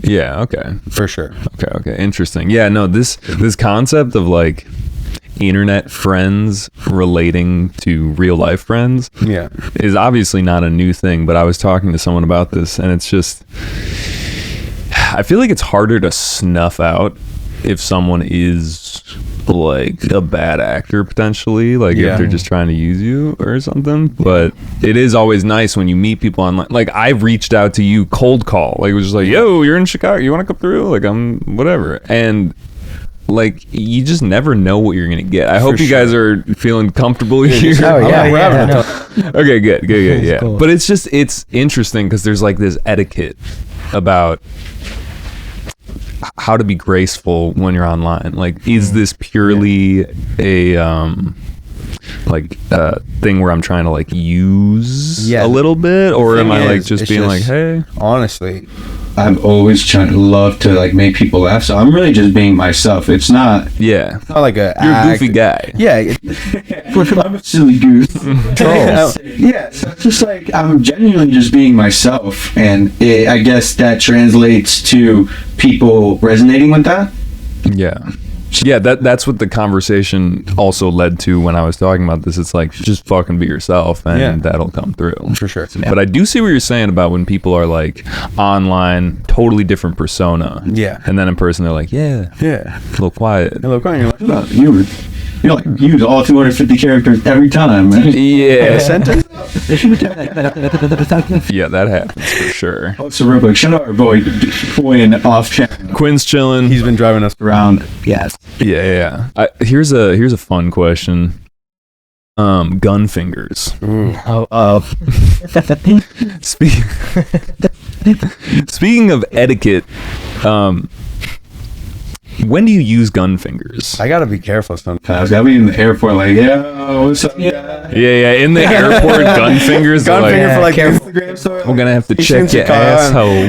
yeah, okay. For sure. Okay. Interesting. Yeah, no, this concept of like internet friends relating to real life friends Yeah. is obviously not a new thing, but I was talking to someone about this and it's just, I feel like it's harder to snuff out if someone is like a bad actor potentially, like Yeah. if they're just trying to use you or something. But it is always nice when you meet people online. Like I've reached out to you cold call, like it was just like, yo, you're in Chicago, you want to come through? Like I'm whatever. And like you just never know what you're gonna get. I hope you guys are feeling comfortable here. Oh yeah, we're yeah, having no. Okay, good, yeah. Cool. But it's interesting because there's like this etiquette about how to be graceful when you're online. Like, is this purely a thing where I'm trying to like use a little bit, or am I like just being like, hey? Honestly, I've always love to like make people laugh, so I'm really just being myself. It's not. Yeah, it's not like a you're a goofy guy. Yeah. I'm a silly goose. Yeah, so it's just like I'm genuinely just being myself, and I guess that translates to people resonating with that. Yeah, that's what the conversation also led to when I was talking about this. It's like, just fucking be yourself and that'll come through. For sure. But I do see what you're saying about when people are like online, totally different persona. Yeah. And then in person, they're like, yeah, Yeah. a little quiet. Hello, Brian. You're like, You like use all 250 characters every time, man. Yeah. sentence? Yeah, that happens for sure. Oh, so real quick, shout out our boy in off channel Quinn's chilling. He's been driving us around. Yes. Yeah. Here's a fun question. Gun fingers. Speaking of etiquette, when do you use gun fingers? I gotta be careful sometimes. I'll be in the airport like, yeah, what's up, guy? Yeah. In the airport, gun fingers. Gun are like, finger for like Instagram story. we're gonna have to He check shoots your a car. asshole.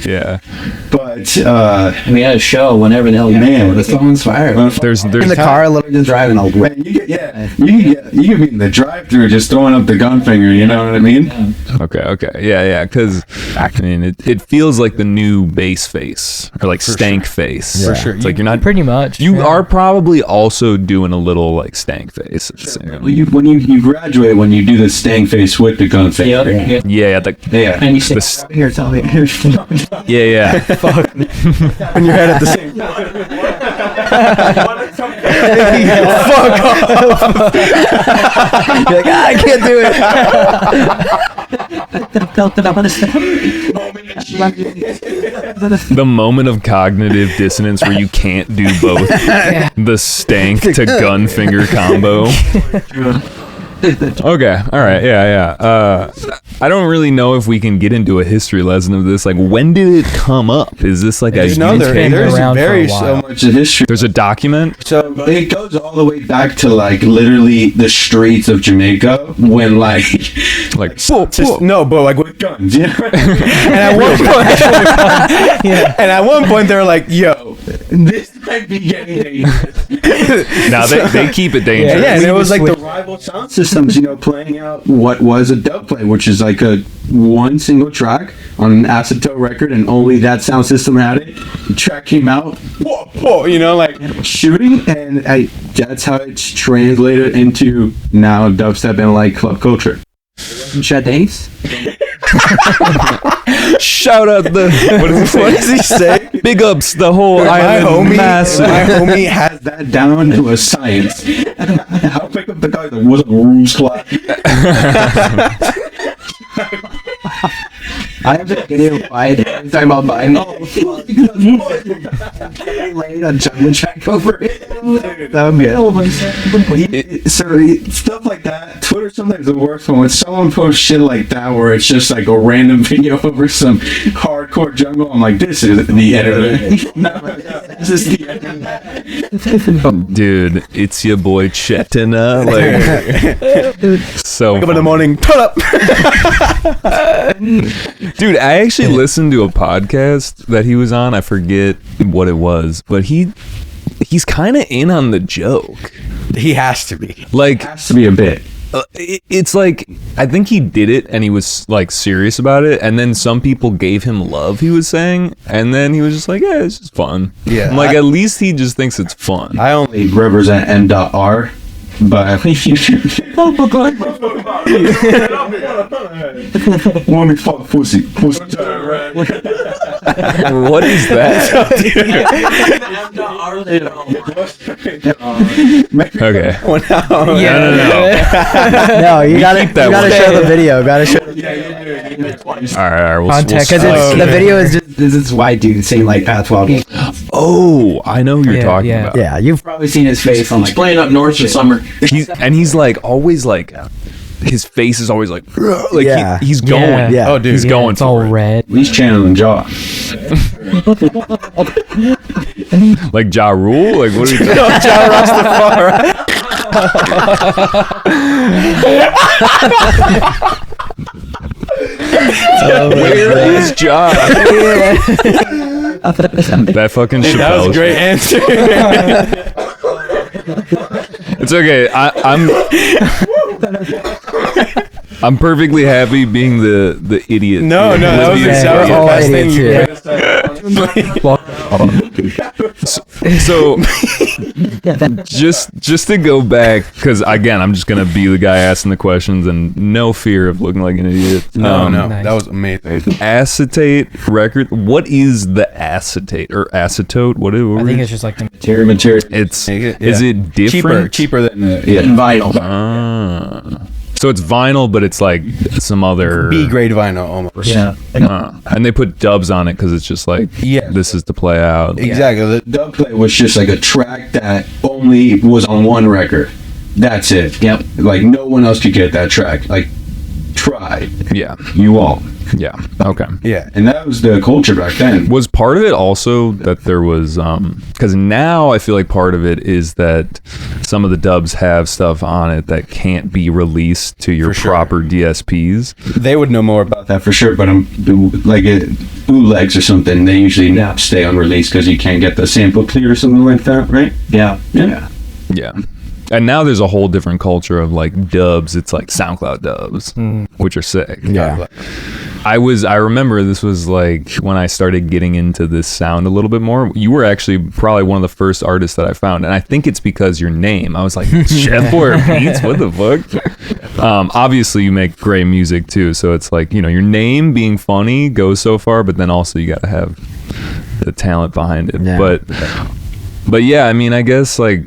Yeah. But We had a show whenever the hell you man, The phone's fired. There's In the car, literally just driving. I'll man, you can be in the drive-through just throwing up the gun finger. You know what I mean? okay. Yeah. Because I mean, it feels like the new bass face or like stank face. For sure. It's like you're not. Pretty much. You are probably also doing a little like stank face. At the same time. When you graduate, when you do the stang face with the gun finger. Yep. Yeah. Yeah. And you say, here, tell me. Yeah. on your head at the same time. Fuck off. You're like, I can't do The moment of cognitive dissonance where you can't do both. The stank to gun finger combo. Okay, all right, yeah. I don't really know if we can get into a history lesson of this. Like, when did it come up? Is this like There's around for a very while. so much. Much of history. There's a document? So it goes all the way back to like literally the streets of Jamaica when like No, but like with guns. Yeah. and at one point they were like, "Yo, This might be getting dangerous. Now they keep it dangerous. yeah," and it was like the rival sound system systems, playing out what was a dub plate, which is like a one single track on an acetato record, and only that sound system had it. The track came out, whoa, whoa, like shooting, and that's how it's translated into now dubstep and like club culture. Chet Hanks. Shout out the what does he say? Big ups the whole island massive. My homie has that down to a science. I'll pick up the guy that wasn't Rooms Clap. I have the video wide every time I'm buying. Laying a jungle track over it. That would be So stuff like that. Twitter sometimes the worst one when someone posts shit like that where it's just like a random video over some hardcore jungle. I'm like, this is the editor. No, this is the editor. Dude, it's your boy Chet and so Wake up in the morning, turn up. dude, I actually listened to a podcast that he was on. I forget what it was, but he's kind of in on the joke. He has to be. Like, Has to be a bit. it's like, I think he did it and he was like serious about it, and then some people gave him love, he was saying, and then he was just like, yeah, it's just fun. Yeah, I'm like, at least he just thinks it's fun. I only represent M.R. But woman fuck pussy. What is that? Okay. No, you gotta keep that one. show the video. Gotta show. All right, we'll Context, because the video is just. This is white dude saying like Patois. Oh, I know who you're Yeah, talking yeah. about. Yeah, you've Probably seen his face on like Playing up north in summer. He's like always like, his face is always like Yeah. he's going. Yeah. Yeah. Oh, dude. He's going It's all for it. red. He's channeling Jaw. Like Ja Rule? Like, what are you doing? Where is Ja? That fucking Chappelle. That was a great answer. It's okay. I'm perfectly happy being the idiot. No, that was all the best idiots thing you here. could have said. So just to go back, because again, I'm just gonna be the guy asking the questions, and no fear of looking like an idiot. No, Nice. that was amazing. Acetate record. What is the acetate or acetote? What is? I think it's just like the Material. It's Yeah. is it different? Cheaper than vinyl. So it's vinyl, but it's like some other B grade vinyl almost. Yeah. and they put dubs on it because it's just like, Yeah. this is to play out. Exactly. The Dub play was just like a track that only was on one record. That's it. Yep. Like no one else could get that track. Like try. Yeah, You all. yeah, okay. Yeah. And that was the culture back then. Was part of it also that there was because now I feel like part of it is that some of the dubs have stuff on it that can't be released to your For sure. proper DSPs. They would know more about That for sure, but like bootlegs or something, they usually stay unreleased because you can't get the sample clear or something like that, right? Yeah. Yeah. Yeah. And now there's a whole different culture of like dubs. It's like SoundCloud dubs, which are sick. yeah. I remember this was like when I started getting into this sound a little bit more. You were actually probably one of the first artists that I found, and I think it's because your name. I was like, Chef Boyarbeatz, what the fuck? Obviously you make great music too, so it's like, your name being funny goes so far, but then also you got to have the talent behind it. Yeah. But yeah, I mean, I guess like,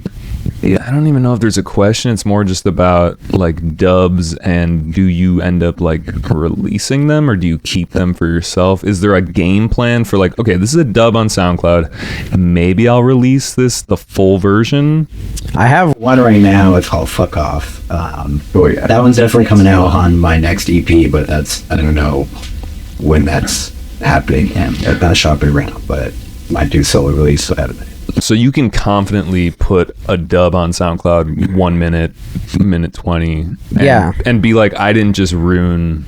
I don't even know if there's a question. It's more just about like dubs, and do you end up like releasing them, or do you keep them for yourself? Is there a game plan for like, okay, this is a dub on SoundCloud, maybe I'll release the full version? I have one right now. It's called Fuck Off. That one's definitely coming out on my next EP, but I don't know when that's happening. And it's not shopping around, but might do solo release. So So you can confidently put a dub on SoundCloud 1 minute 20, and be like, I didn't just ruin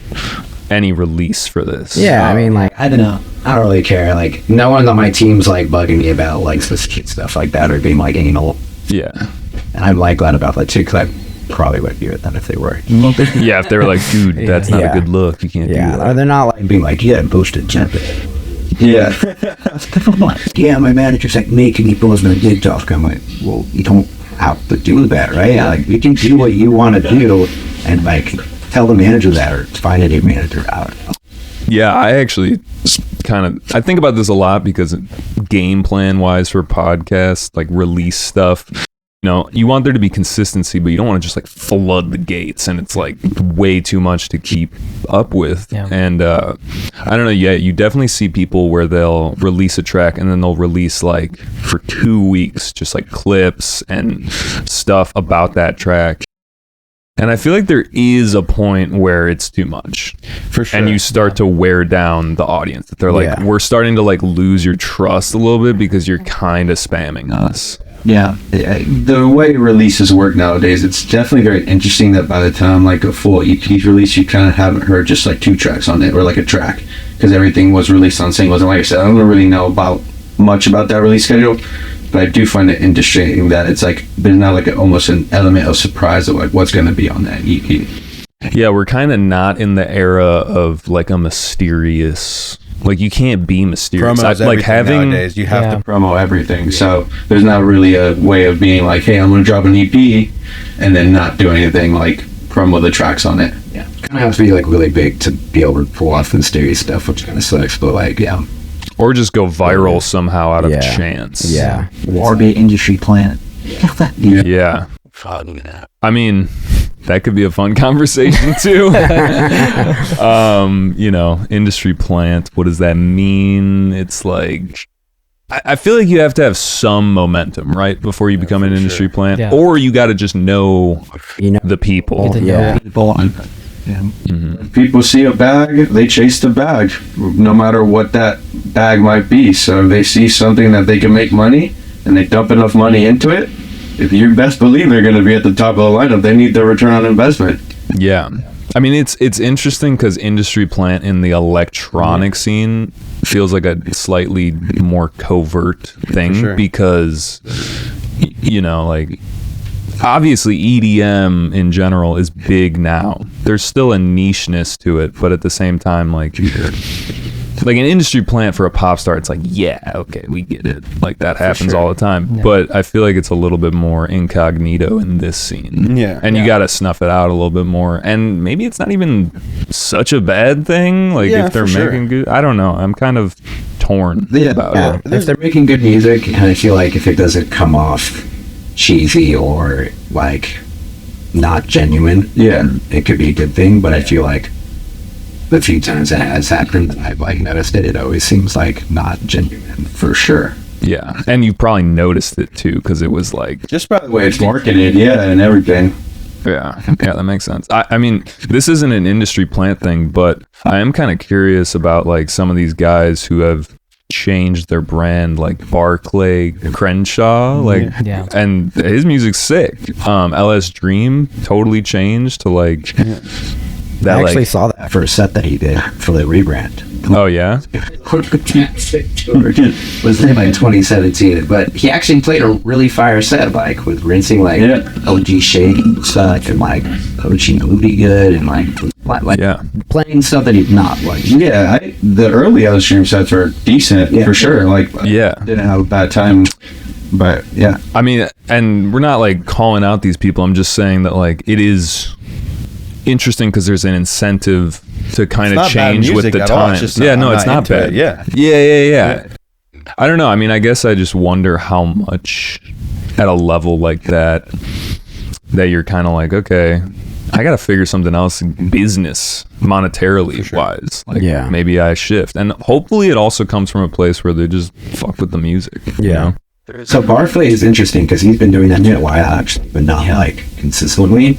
any release for this. Yeah, I mean, like, I don't know. I don't really care. Like, no one on my team's like bugging me about like specific stuff like that or being like anal. Yeah. And I'm like glad about that too, because probably would do it then if they were. Yeah, if they were like, dude, that's not a good look. You can't do Yeah, that. they're not like Being like, yeah, boosted jumping. Yeah. Yeah, my manager's like making me blows my dick off. I'm like, well, you don't have to do that, right? Like, you can do what you want to do and like tell the manager that or find a new manager out. Yeah, I actually I think about this a lot because game plan wise for podcasts, like release stuff, you know, you want there to be consistency, but you don't want to just like flood the gates and it's like way too much to keep up with. Yeah. And I don't know, you definitely see people where they'll release a track and then they'll release like for 2 weeks just like clips and stuff about that track. And I feel like there is a point where it's too much. For sure. And you start to wear down the audience. They're like, Yeah. we're starting to like lose your trust a little bit because you're kind of spamming us. Yeah, the way releases work nowadays, it's definitely very interesting that by the time like a full EP's release, you kind of haven't heard just like 2 tracks on it or like a track because everything was released on singles. And like I said, I don't really know much about that release schedule, but I do find it interesting that it's like there's now like almost an element of surprise of like what's going to be on that EP. Yeah, we're kind of not in the era of like a mysterious. Like you can't be mysterious. Promos Like everything having nowadays. You have Yeah. to. Promo everything, so there's not really a way of being like, hey, I'm going to drop an EP and then not do anything like promo the tracks on it. Yeah, kind of has to be like really big to be able to pull off the mysterious stuff, which kind of sucks. But like, yeah, or just go viral somehow out of Yeah. chance. yeah. Or be industry plant. Yeah. I mean, that could be a fun conversation too. You know, industry plant. What does that mean? It's like, I feel like you have to have some momentum, right? Before you become an industry plant. Yeah. Or you got to just know You know, the people. Get to know Yeah. people. People see a bag, they chase the bag, no matter what that bag might be. So if they see something that they can make money and they dump enough money into it, if you best believe they're going to be at the top of the lineup, they need their return on investment. Yeah. I mean, it's interesting because industry plant in the electronic scene feels like a slightly more covert thing sure. because, you know, like, obviously EDM in general is big now. There's still a nicheness to it, but at the same time, like an industry plant for a pop star, it's like, yeah, okay, we get it. Like that happens all the time. Yeah. But I feel like it's a little bit more incognito in this scene. Yeah. And you got to snuff it out a little bit more. And maybe it's not even such a bad thing. Like Yeah, if they're for sure. making good, I don't know. I'm kind of torn about yeah. it. If they're making good music, and I feel like if it doesn't come off cheesy or like not genuine, Yeah. it could be a good thing. But I feel like the few times it has happened, I've like noticed it. It always seems like not genuine. For sure. Yeah. And you probably noticed it too because it was like, Just by the way Way it's marketed, yeah, and everything. yeah, that makes sense. I mean, this isn't an industry plant thing, but I am kind of curious about like some of these guys who have changed their brand, like Barclay Crenshaw, like, Yeah. and his music's sick. LS Dream totally changed to like that. I actually Like, saw that. First set that he did for the rebrand. oh yeah, was in like 2017, but he actually played a really fire set, like with rinsing like Yeah. OG Shake and stuff, and like OG Moody Good, and like yeah. playing stuff that he's not like. Yeah, the early other stream sets were decent Yeah. for sure. Like, Yeah. didn't have a bad time, but yeah. I mean, and we're not like calling out these people. I'm just saying that like it is interesting because there's an incentive to kind of not bad change with music the at all. times. It's just Yeah, I'm no, not it's not into bad. it. Yeah. Yeah. I don't know. I mean, I guess I just wonder how much at a level like that you're kind of like, okay, I got to figure something else business monetarily wise. Like Yeah. maybe I shift. And hopefully it also comes from a place where they just fuck with the music. You Yeah. know? So Barclay is interesting because he's been doing that a while actually, but not like consistently.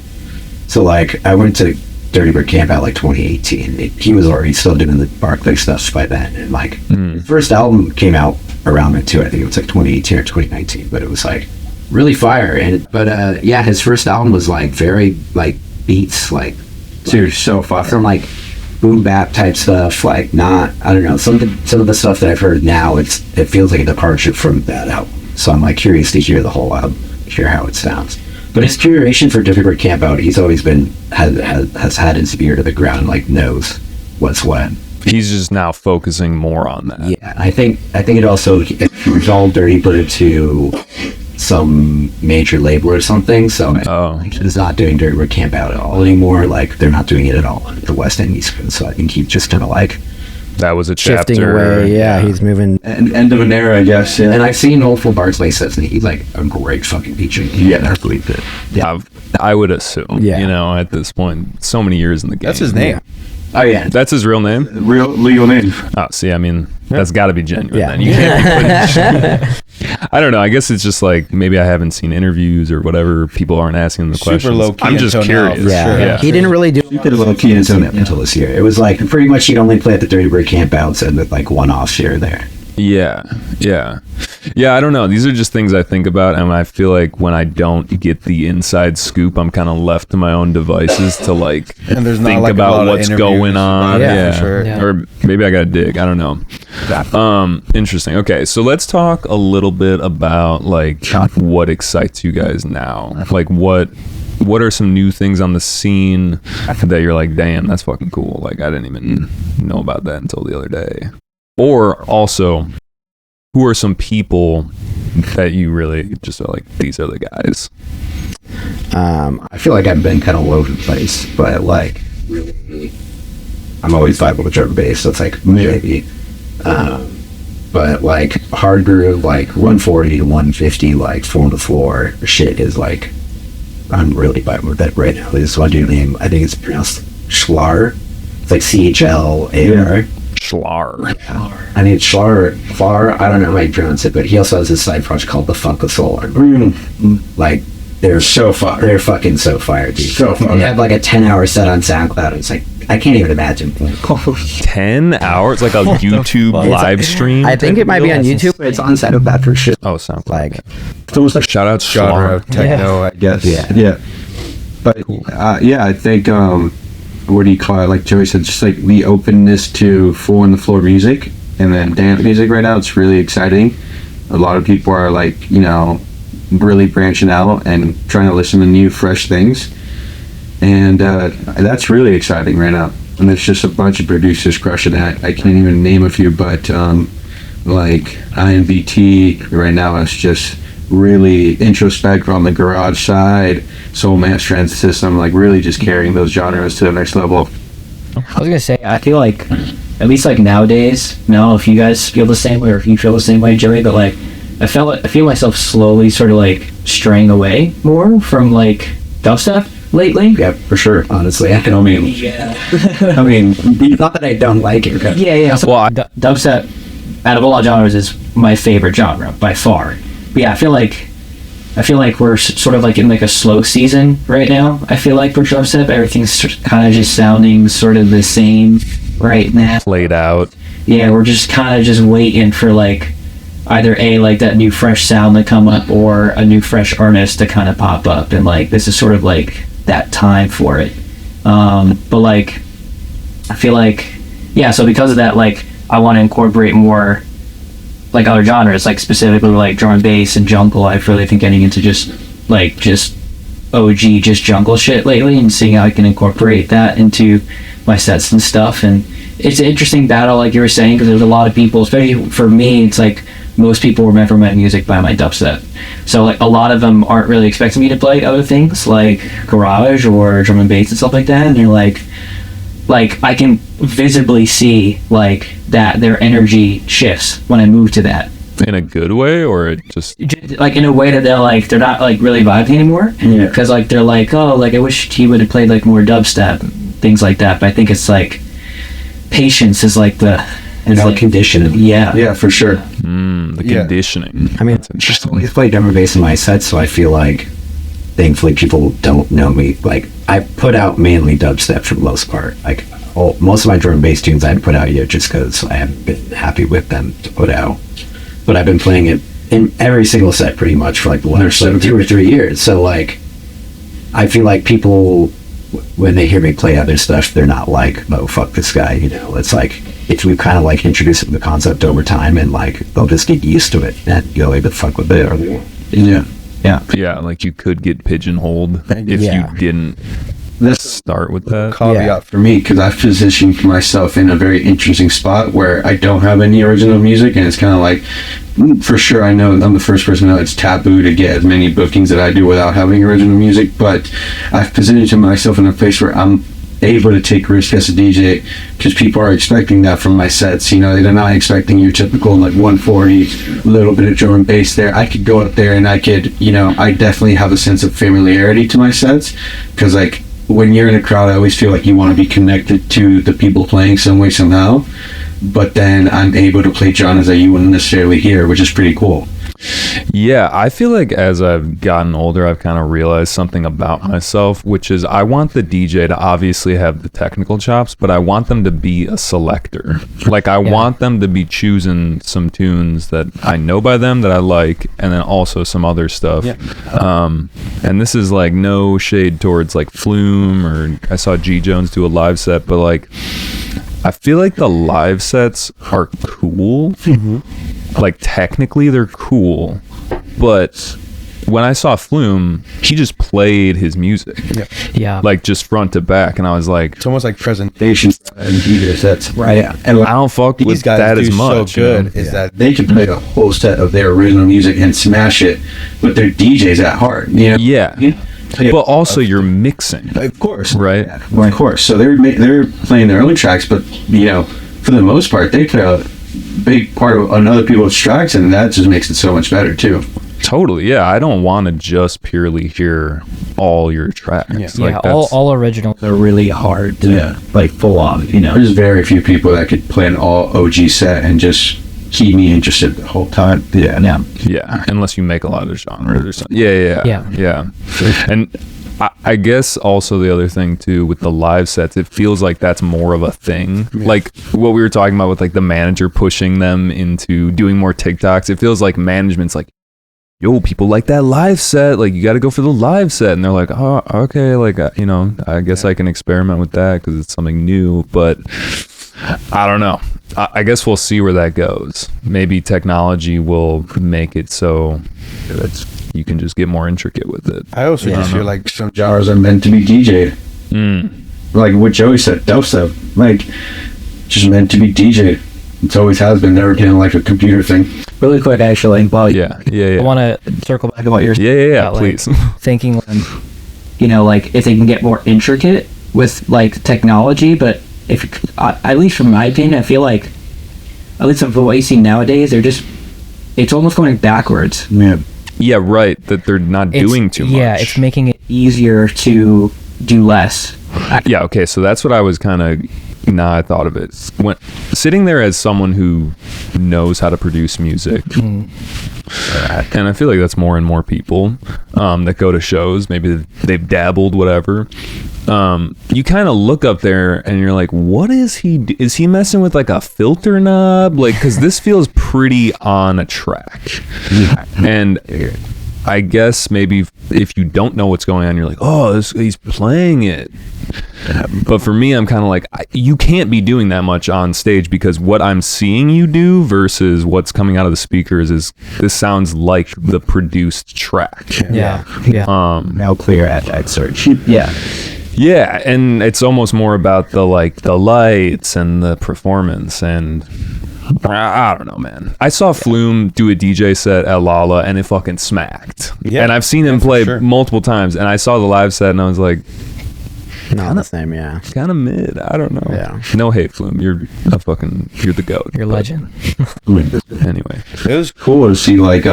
So like I went to Dirty Bird Camp out like 2018. He was already still doing the Barclay stuff by then, and like his first album came out around then too. I think it was like 2018 or 2019, but it was like really fire. And yeah, his first album was like very like beats like Dude, so far. some like boom bap type stuff, like not, I don't know, some of the stuff that I've heard now, it feels like a departure from that album. So I'm like curious to hear the whole album, hear how it sounds. But his curation for different camp out, he's always been has had his ear to the ground, like knows what's what. He's just now focusing more on that. Yeah, I think it also it's all Dirty Bird to some major label or something. So he's not doing Dirty Bird camp out at all anymore. Like they're not doing it at all on the West End East Coast. So I think he's just kind of like that was a chapter. Shifting away. Yeah, he's moving. And end of an era, I guess. Yeah. And I've seen Awful Barsley says, and he's like a great fucking feature. Yeah, I believe it. Yeah, I would assume. Yeah. You know, at this point, so many years in the game. That's his name. Oh yeah, That's his real name. Real legal name. Oh, see, I mean, that's got to be genuine. Yeah. Then you can't be putting I don't know. I guess it's just like maybe I haven't seen interviews or whatever. People aren't asking the Super questions. low key I'm just until now, curious. for Yeah. sure. He didn't really do. did a little key until this year. It was like pretty much he'd only play at the Dirty Bird camp outs and with like one-offs here and there. Yeah. I don't know. These are just things I think about, and I feel like when I don't get the inside scoop, I'm kind of left to my own devices to like And there's not think like a lot about of what's interviews going on. about it, Yeah, for sure. Yeah. Or maybe I gotta dig. I don't know. Interesting. Okay, so let's talk a little bit about like what excites you guys now. Like what are some new things on the scene that you're like, damn, that's fucking cool. Like I didn't even know about that until the other day. Or also, who are some people that you really just are like, these are the guys? I feel like I've been kind of all over the place, but like really, I'm always vibing with drum and bass, so it's like maybe. But like hard groove, like 140 to 150, like 4 on the floor shit is like, I'm really vibing with that right now. This one dude name, I think it's pronounced Schlar. It's like CHLAR. Schlar. I mean, Schlar, I don't know how you pronounce it, but he also has this side project called the Funk of Solar. Like, they're So fire. They're fucking so fire, dude. So fire. They have like a 10-hour set on SoundCloud. It's like, I can't even imagine. 10 hours? Like a YouTube live stream? I think it might be on YouTube. It's on SoundCloud for sure. Oh, SoundCloud. Like, It's almost like Shout out Genre Schlar. of techno, I guess. yeah. But I think what do you call it? Like Joey said, just like the openness to 4 on the floor music and then dance music right now. It's really exciting. A lot of people are like, you know, really branching out and trying to listen to new, fresh things, and that's really exciting right now. And there's just a bunch of producers crushing that. I can't even name a few, but like INVT right now is just really introspective on the garage side. Soul Man's Transit System, like really just carrying those genres to the next level. I was gonna say, I feel like, at least like nowadays, I don't know if you guys feel the same way or if you feel the same way, Joey, but like, I feel myself slowly sort of like straying away more from like dubstep lately. Yeah, for sure, honestly. I mean, Yeah. I mean, not that I don't like it. But Yeah. So, dubstep, out of all genres, is my favorite genre by far. But yeah, I feel like we're sort of like in like a slow season right now. I feel like for dubstep, everything's kind of just sounding sort of the same right now. Played out. Yeah, we're just kind of just waiting for like either like that new fresh sound to come up or a new fresh artist to kind of pop up, and like this is sort of like that time for it. But like I feel like, yeah, so because of that, like I want to incorporate more like other genres, like specifically like drum and bass and jungle. I've really been getting into just OG just jungle shit lately, and seeing how I can incorporate that into my sets and stuff. And it's an interesting battle, like you were saying, because there's a lot of people, especially for me, it's like most people remember my music by my dubstep. So like a lot of them aren't really expecting me to play other things like garage or drum and bass and stuff like that, and they're like I can visibly see like that their energy shifts when I move to that. In a good way, or it just Like in a way that they're not like really vibing anymore, because like they're like, oh, like I wish he would have played like more dubstep, things like that. But I think it's like patience is like like conditioning. Yeah, For sure. the conditioning. I mean, That's interesting. I play drum and bass in my sets, so I feel like thankfully people don't know me. Like I put out mainly dubstep for the most part. Like most of my drum and bass tunes I haven't put out yet just because I haven't been happy with them to put out. But I've been playing it in every single set pretty much for like the last 2 or 3 years. So like I feel like people, when they hear me play other stuff, they're not like, oh fuck this guy, you know. It's like if we kind of like introduce them to the concept over time, and like they'll just get used to it and go, hey, but fuck with it. Or Yeah. Yeah, like you could get pigeonholed if you didn't start with that. Caveat for me, because I've positioned myself in a very interesting spot where I don't have any original music, and it's kind of like, for sure, I know I'm the first person to know it's taboo to get as many bookings that I do without having original music, but I've positioned myself in a place where I'm able to take risks as a DJ, because people are expecting that from my sets. You know, they're not expecting your typical like 140, a little bit of drum and bass there. I could go up there and I could, you know, I definitely have a sense of familiarity to my sets, because like when you're in a crowd, I always feel like you want to be connected to the people playing some way, somehow. But then I'm able to play genres that you wouldn't necessarily hear, which is pretty cool. Yeah, I feel like as I've gotten older, I've kind of realized something about myself, which is I want the DJ to obviously have the technical chops, but I want them to be a selector. Like I want them to be choosing some tunes that I know by them that I like, and then also some other stuff. And this is like no shade towards like Flume, or I saw G Jones do a live set, but like I feel like the live sets are cool. Like technically they're cool, but when I saw Flume, he just played his music. Like just front to back, and I was like, It's almost like presentation And DJ sets. Right. And I don't fuck with these guys that do as much. so good you know? is that they can play a whole set of their original music and smash it, but they're DJs at heart. You know? Yeah. But also you're mixing, Of course. right? Of course. So they're playing their own tracks, but you know, for the most part, they play a big part of another people's tracks, and that just makes it so much better too. Totally. Yeah, I don't want to just purely hear all your tracks. Like Yeah, that's, all original. They're really hard to like full on, you know. There's very few people that could play an all OG set and just keep me interested the whole time. yeah, unless you make a lot of genres or something. Yeah. And I guess also the other thing too with the live sets, it feels like that's more of a thing. Like what we were talking about with like the manager pushing them into doing more TikToks. It feels like management's like, yo, people like that live set. Like you got to go for the live set, and they're like, oh, okay, like you know, I guess I can experiment with that because it's something new. But I don't know. I guess we'll see where that goes. Maybe technology will make it so you can just get more intricate with it. I also just feel like some Genres are meant to be DJ'd. Like what Joey said, dubstep, like just meant to be DJ'd. It's always has been, never been like a computer thing. Really quick, actually, while Yeah. I want to circle back to what you're saying. Yeah, about, like, please. thinking, You know, like if they can get more intricate with like technology, but if at least from my opinion, I feel like at least from what you see nowadays, it's almost going backwards. Yeah, right. That they're not doing too much. Yeah, it's making it Easier to do less. Yeah, okay, so that's what I was kind of, I thought of it. When sitting there as someone who knows how to produce music, and I feel like that's more and more people that go to shows, maybe they've dabbled, whatever. You kind of look up there and you're like, what is he messing with like a filter knob? Like, because this feels pretty on a track. And I guess maybe if you don't know what's going on, you're like, oh, he's playing it. But for me, I'm kind of like, you can't be doing that much on stage, because what I'm seeing you do versus what's coming out of the speakers is, this sounds like the produced track. yeah. now clear at search. Yeah, and it's almost more about the lights and the performance, and I don't know, man. I saw Flume do a DJ set at Lala, and it fucking smacked. Yeah, and I've seen him play sure. multiple times, and I saw the live set, and I was like, Not the same, yeah. kind of mid. I don't know. Yeah. No hate, Flume. You're the goat. You're a legend. Anyway. It was cool to see like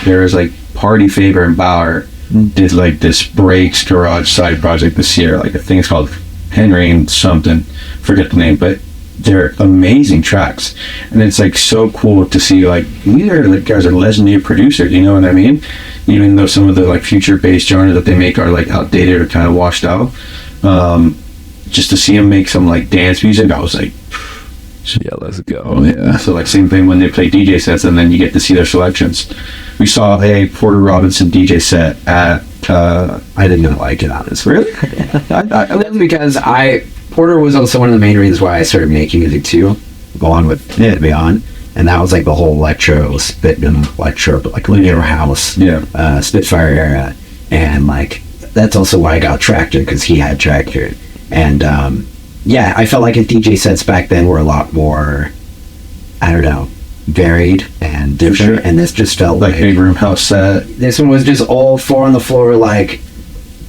there was like Party Favor and Bauer did like this breaks garage side project this year. Like I think it's called Henry and something, forget the name, but they're amazing tracks, and it's like so cool to see like these are like guys are legendary producers, you know what I mean? Even though some of the like future based genres that they make are like outdated or kind of washed out, just to see them make some like dance music, I was like, Yeah, let's go. Yeah. so like same thing when they play DJ sets, and then you get to see their selections. We saw a Porter Robinson DJ set at I did not like it, honestly. really? That's because Porter was also one of the main reasons why I started making music too, along with it, to be on. and that was like the whole electro, like linear house, Spitfire era, and like that's also why I got Tractor, because he had Tractor, and I felt like his DJ sets back then were a lot more, I don't know, varied and different, and this just felt like big room house set. This one was just all four on the floor, like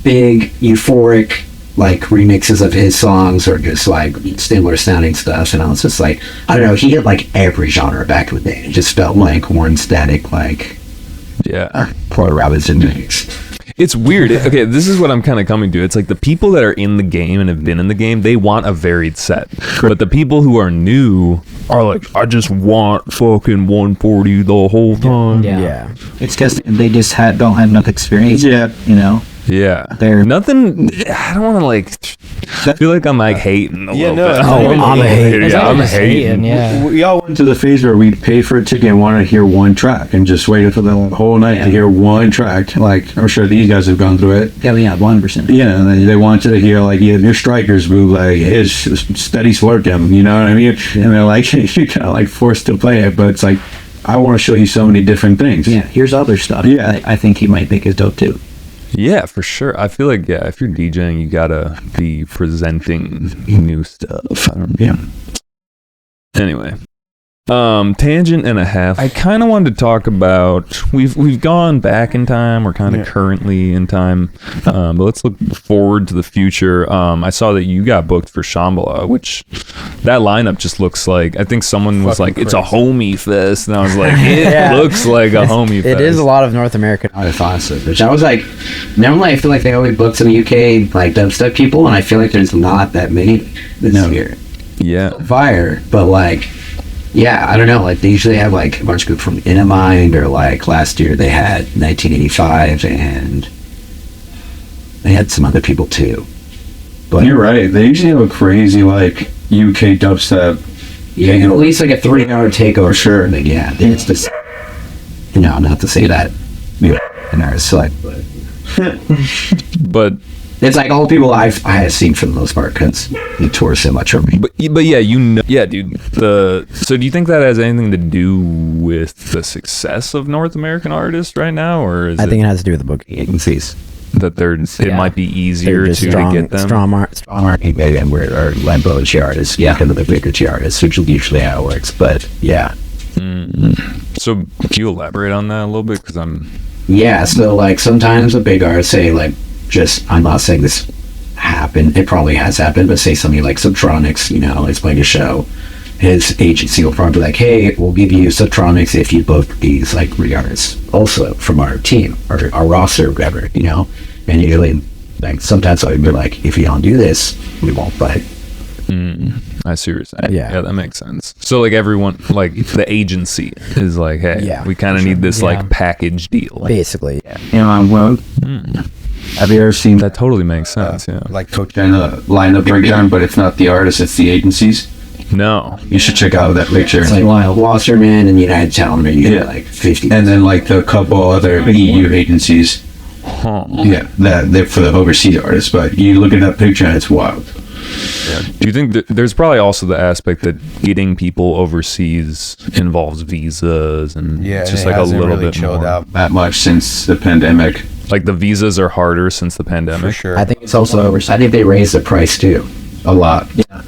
big euphoric like remixes of his songs, or just like similar sounding stuff, and I was just like, I don't know, he had like every genre back in the day. It just felt like Warren Static, like Paul Robinson mix. It's weird. Okay, this is what I'm kind of coming to. It's like the people that are in the game and have been in the game, they want a varied set. But the people who are new are like, I just want fucking 140 the whole time. Yeah. It's because they just don't have enough experience. Yeah. You know? Yeah. They're nothing. I don't want to like. I feel like I'm like hating a little bit. I'm a hater. Yeah, I'm hating. Yeah. We all went to the phase where we pay for a ticket and want to hear one track and just waited for the whole night to hear one track. Like, I'm sure these guys have gone through it. Yeah, 100%. Yeah, and they wanted to hear like your strikers move, like his steady slurking, you know what I mean? And they're like, you're kind of like forced to play it, but it's like, I want to show you so many different things. Yeah, here's other stuff. Yeah, I think he might think is dope too. Yeah, for sure. I feel like, if you're DJing, you gotta be presenting new stuff. Anyway, tangent and a half. I kind of wanted to talk about, we've gone back in time. We're kind of currently in time, but let's look forward to the future. I saw that you got booked for Shambhala, which that lineup just looks like, I think someone was like, it's a homie fest, and I was like, it looks like a homie fest. It is a lot of North American artists, which I was like, normally I feel like they only book some UK like dubstep people, and I feel like there's not that many this year. Yeah, fire, but like, I don't know, like they usually have like a bunch of group from Inamind, or like last year they had 1985, and they had some other people too. But you're right, they usually have a crazy like UK dubstep. Yeah, at least like a 3-hour takeover. Sure. Like, yeah, it's just, not to say that, an artist select, but it's like all the people I have seen for the most part, because he tours so much over me. But yeah, dude. So do you think that has anything to do with the success of North American artists right now, or is I think it has to do with the booking agencies. That it might be easier to get them? Strong marketing, and we're Lambo G artists, because of the bigger G artists, which is usually how it works. But yeah. So can you elaborate on that a little bit? Because so like sometimes a big artist say like, I'm not saying this happened, it probably has happened, but say something like Subtronics, is playing a show, his agency will probably be like, hey, we'll give you Subtronics if you book these like artists also from our team or our roster or whatever, and usually like sometimes I would be like, if you don't do this, we won't play. I see what you're saying. Yeah, that makes sense. So like everyone, like the agency is like, hey, we kind of need this like package deal, basically. Have you ever seen that? Totally makes sense. Like Coachella lineup breakdown, but it's not the artists, it's the agencies. No, you should check out that picture. It's like Wasserman and United Talent, you get like 50, and then like the couple other EU agencies. That they're for the overseas artists, but you look at that picture and it's wild. Do you think that there's probably also the aspect that getting people overseas involves visas, and it's just like a little bit more out that much since the pandemic? Like the visas are harder since the pandemic. For sure. I think it's also over. I think they raised the price too, a lot. Yeah,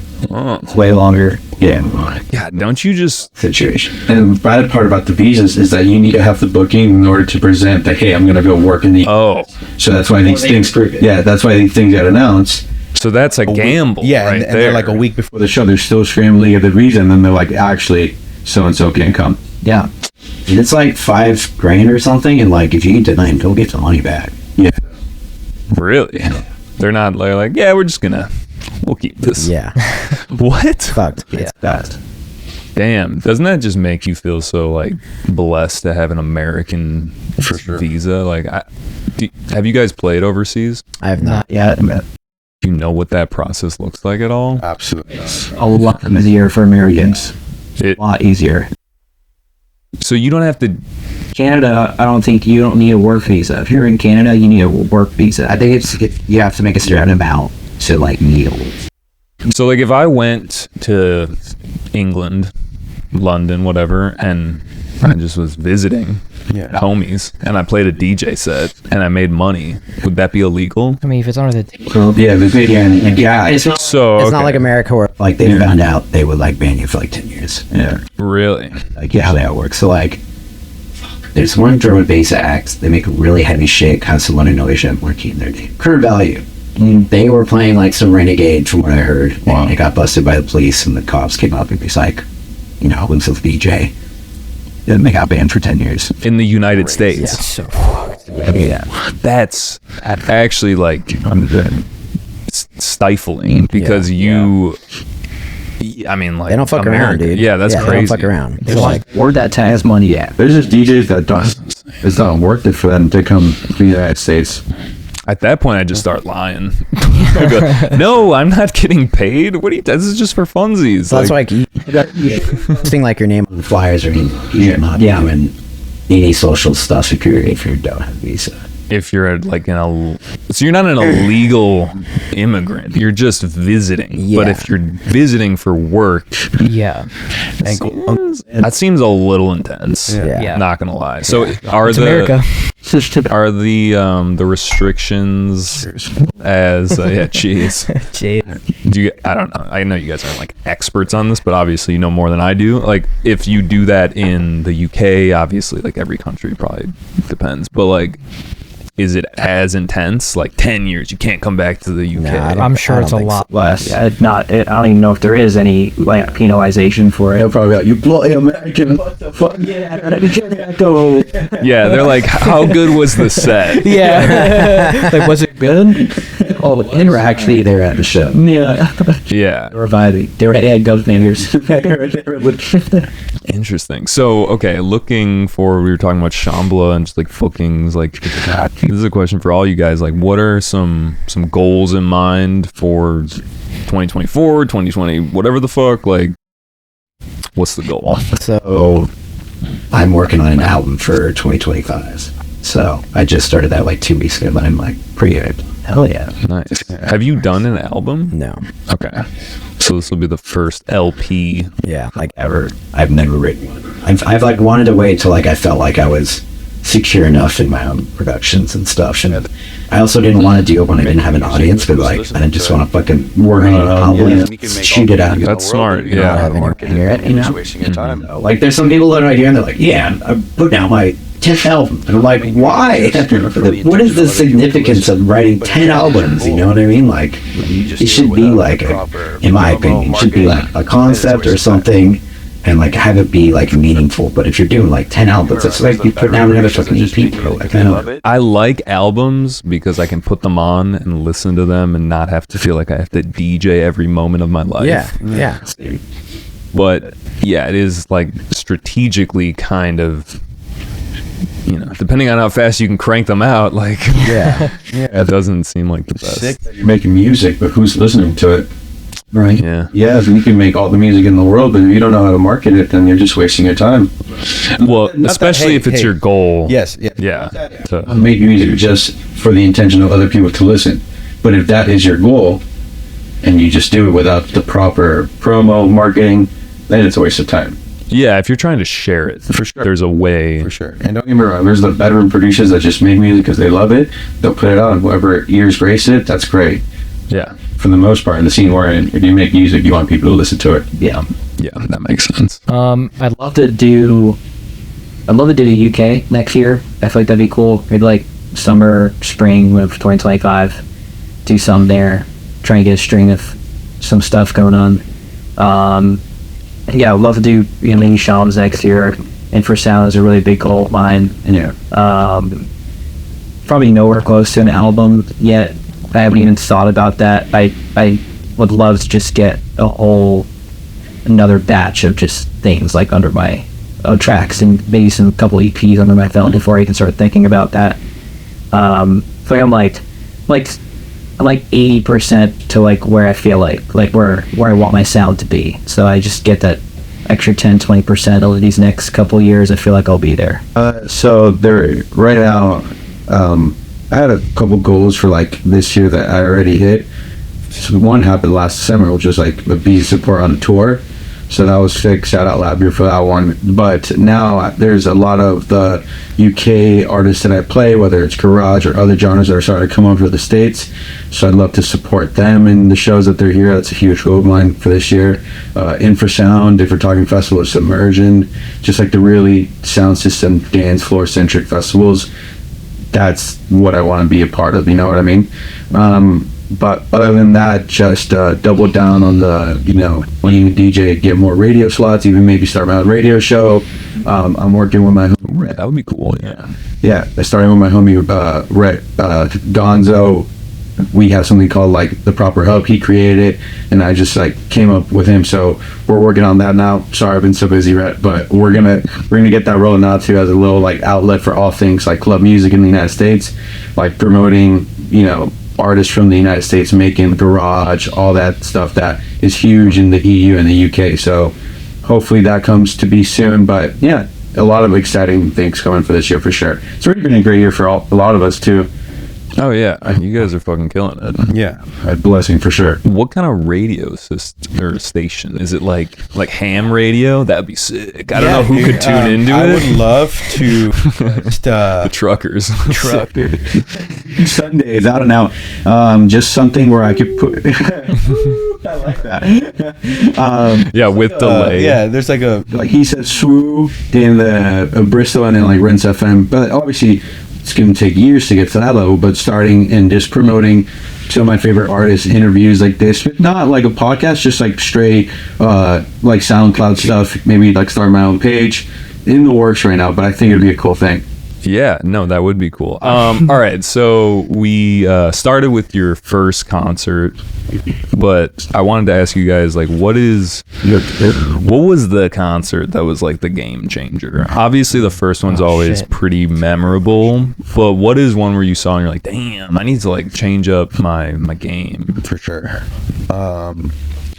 it's way longer. Yeah, don't you just situation? And the bad part about the visas is that you need to have the booking in order to present that, hey, I'm going to go work in the. So that's why these things. Yeah, that's why these things get announced. So that's a gamble. Yeah, right and there. They're like a week before the show, they're still scrambling at the visa, and then they're like, actually, so and so can't come. Yeah, it's like $5,000 or something, and like if you deny them, they'll get the money back. Yeah, really? They're not like, we'll keep this. Yeah. What? Fucked. It's bad. Damn, doesn't that just make you feel so like blessed to have an American visa? Like, have you guys played overseas? I have not yet. Do you know what that process looks like at all? Absolutely. A lot easier for Americans. A lot easier. So you don't have to. Canada, I don't think you don't need a work visa. If you're in Canada, you need a work visa. I think you have to make a certain amount to like kneel. So like if I went to England London, whatever, and I just was visiting homies, and I played a DJ set, and I made money. Would that be illegal? I mean, if it's under the Yeah, the video, and yeah, it's not So It's not like America where like they found out they would like ban you for like 10 years. Yeah. really. Like, yeah, how that works. So, like, there's one drum and bass act. They make a really heavy shit, has a lot of noise and working in their name. Current value. They were playing like some Renegade, from what I heard. Wow. And they got busted by the police, and the cops came up and was like, you know, who's the DJ? And they got banned for 10 years. In the United States. so fucked. Yeah. That's actually like stifling because I mean, like, they don't fuck around, dude. Yeah, that's crazy. They don't fuck around. They're like, Where that tax money at? There's just DJs that don't. It's not worth it for them to come to the United States. At that point, I just start lying. I'd be like, no, I'm not getting paid. What do you? This is just for funsies. so that's like posting like your name. The flyers are not doing any social stuff if you don't have a visa. If you're like so you're not an illegal immigrant. You're just visiting. Yeah. But if you're visiting for work, Yeah. that seems a little intense. Yeah. Not gonna lie. So are It's the America. are the restrictions as cheese? Do you? I don't know. I know you guys aren't like experts on this, but obviously you know more than I do. Like if you do that in the UK, obviously like every country probably depends, but like, is it as intense? Like 10 years, you can't come back to the UK. Nah, I'm sure it's a lot less. I don't even know if there is any like penalization for it. They'll probably be like, you bloody American. What the fuck? Yeah, they're like, how good was the set? Yeah. Like, was it good? Oh, they were actually there at the show. Yeah. Yeah. They were vibing. They were at ghost neighbors. Interesting. So, okay, looking forward, we were talking about Shambhala and just like bookings. Like, this is a question for all you guys. Like, what are some goals in mind for 2024, 2020, whatever the fuck? Like, what's the goal? So I'm working on an album for 2025. So I just started that like 2 weeks ago, but I'm like pretty hyped. Hell yeah. Nice. Have you done an album? No. Okay. So this will be the first LP. Yeah. Like Ever. I've never written one. I've like wanted to wait till like I felt like I was secure enough in my own productions and stuff. And I also didn't want to do it when I didn't have an audience, but like I just want to fucking work on an album and shoot it out. That's smart. Yeah. Like there's some people that are right here and they're like, yeah, I put out my 10th album. And I'm like, why? What is the significance of writing 10 albums? You know what I mean? Like, it should be like, in my opinion, it should be like a concept or something, and like have it be like meaningful. But if you're doing like 10 albums, it's like you put down another fucking EP, bro. Like, I know. I like albums because I can put them on and listen to them and not have to feel like I have to DJ every moment of my life. yeah. But yeah, it is like strategically kind of, you know, depending on how fast you can crank them out, like, it doesn't seem like the best. Sick that you're making music, but who's listening to it? Right? Yeah. Yeah, you can make all the music in the world, but if you don't know how to market it, then you're just wasting your time. Well, especially if it's your goal. Yes. Yeah. I make music just for the intention of other people to listen. But if that is your goal, and you just do it without the proper promo, marketing, then it's a waste of time. Yeah, if you're trying to share it, For sure. there's a way. For sure. And don't get me wrong, there's the veteran producers that just make music because they love it. They'll put it on. Whoever ears grace it, that's great. Yeah. For the most part, in the scene we're in, if you make music, you want people to listen to it. Yeah. Yeah, that makes sense. I'd Love to do the UK next year. I feel like that'd be cool. Maybe like summer, spring of 2025. Do some there. Try and get a string of some stuff going on. Yeah, I'd love to do mini shams next year. Infrasound is a really big goal of mine. Yeah. Probably nowhere close to an album yet. I haven't even thought about that. I would love to just get another batch of just things like under my tracks and maybe some couple EPs under my belt before I can start thinking about that. So I'm like 80% to like where I feel like where I want my sound to be. So I just get that extra 10-20% over these next couple years. I feel like I'll be there. So there, right now, I had a couple goals for like this year that I already hit. So one happened last summer, which was like the B support on the tour. So that was sick. Shout out Lab Beer for that one. But now there's a lot of the UK artists that I play, whether it's garage or other genres, that are starting to come over to the States. So I'd love to support them in the shows that they're here. That's a huge goal of mine for this year. Infrasound, if we're talking festivals, Submersion, just like the really sound system, dance floor centric festivals. That's what I want to be a part of, you know what I mean? But other than that, just double down on the, when you DJ, get more radio slots, even maybe start my own radio show. I'm working with my homie. That would be cool. Yeah. I started with my homie Rhett Gonzo. We have something called like the Proper Hub. He created it, and I just like came up with him. So we're working on that now. Sorry, I've been so busy, Rhett, but we're gonna get that rolling out too, as a little like outlet for all things like club music in the United States, like promoting, artists from the United States making garage, all that stuff that is huge in the EU and the UK. So hopefully that comes to be soon. But yeah, a lot of exciting things coming for this year for sure. It's already been a great year for a lot of us too. Oh yeah, you guys are fucking killing it. Yeah, a blessing for sure. What kind of radio system or station is it? Like ham radio? That'd be sick. I don't know who could tune into I it. would love to just, The truckers. Sundays, I don't know. Just something where I could put. I like that. Yeah, with delay. yeah, there's like a Like he said, swoo in the Bristol and then like Rinse FM, but obviously it's going to take years to get to that level. But starting and just promoting some of my favorite artists, interviews like this, not like a podcast, just like straight like SoundCloud stuff. Maybe like start my own page. In the works right now, but I think it'd be a cool thing. Yeah, no, that would be cool. All right, so we started with your first concert, but I wanted to ask you guys, like, what was the concert that was like the game changer? Obviously, the first one's always pretty memorable, but what is one where you saw and you're like, damn, I need to like change up my game? for sure.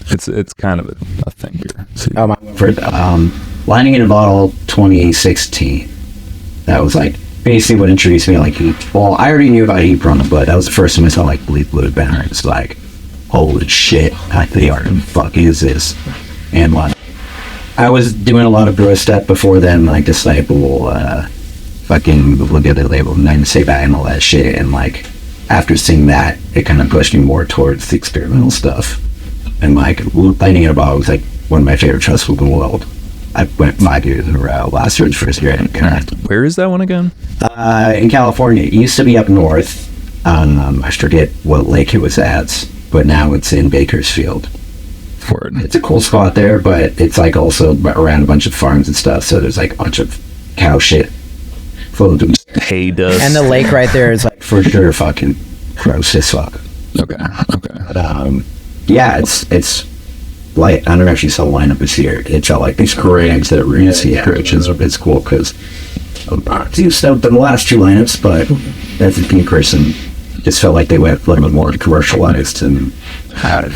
It's kind of a thing here. For Lining in a Bottle 2016. That was like basically what introduced me to like heat. Well, I already knew about Heat Prona, but that was the first time I saw like Bleed Blue banner. It's like, holy shit, the art of fuck is this? And like, I was doing a lot of bro step before then, like Disciple, fucking look at the label, Nine to Say Bad and all that shit. And like, after seeing that, it kind of pushed me more towards the experimental stuff. And like, Lining in a Bottle was like one of my favorite trust in the world. I went 5 years in a row. Last year was first year. Where is that one again? In California. It used to be up north. I forget what lake it was at, but now it's in Bakersfield. Word. It's a cool spot there, but it's like also around a bunch of farms and stuff, so there's like a bunch of cow shit full of Hay dust. And the lake right there is like for sure fucking gross as fuck. Okay. But yeah, it's like, I don't know if you saw the lineup this year. It felt like these great eggs that we're gonna see here, which is it's cool because you stoked on the last two lineups, but as a pink person, just felt like they went a little bit more commercialized and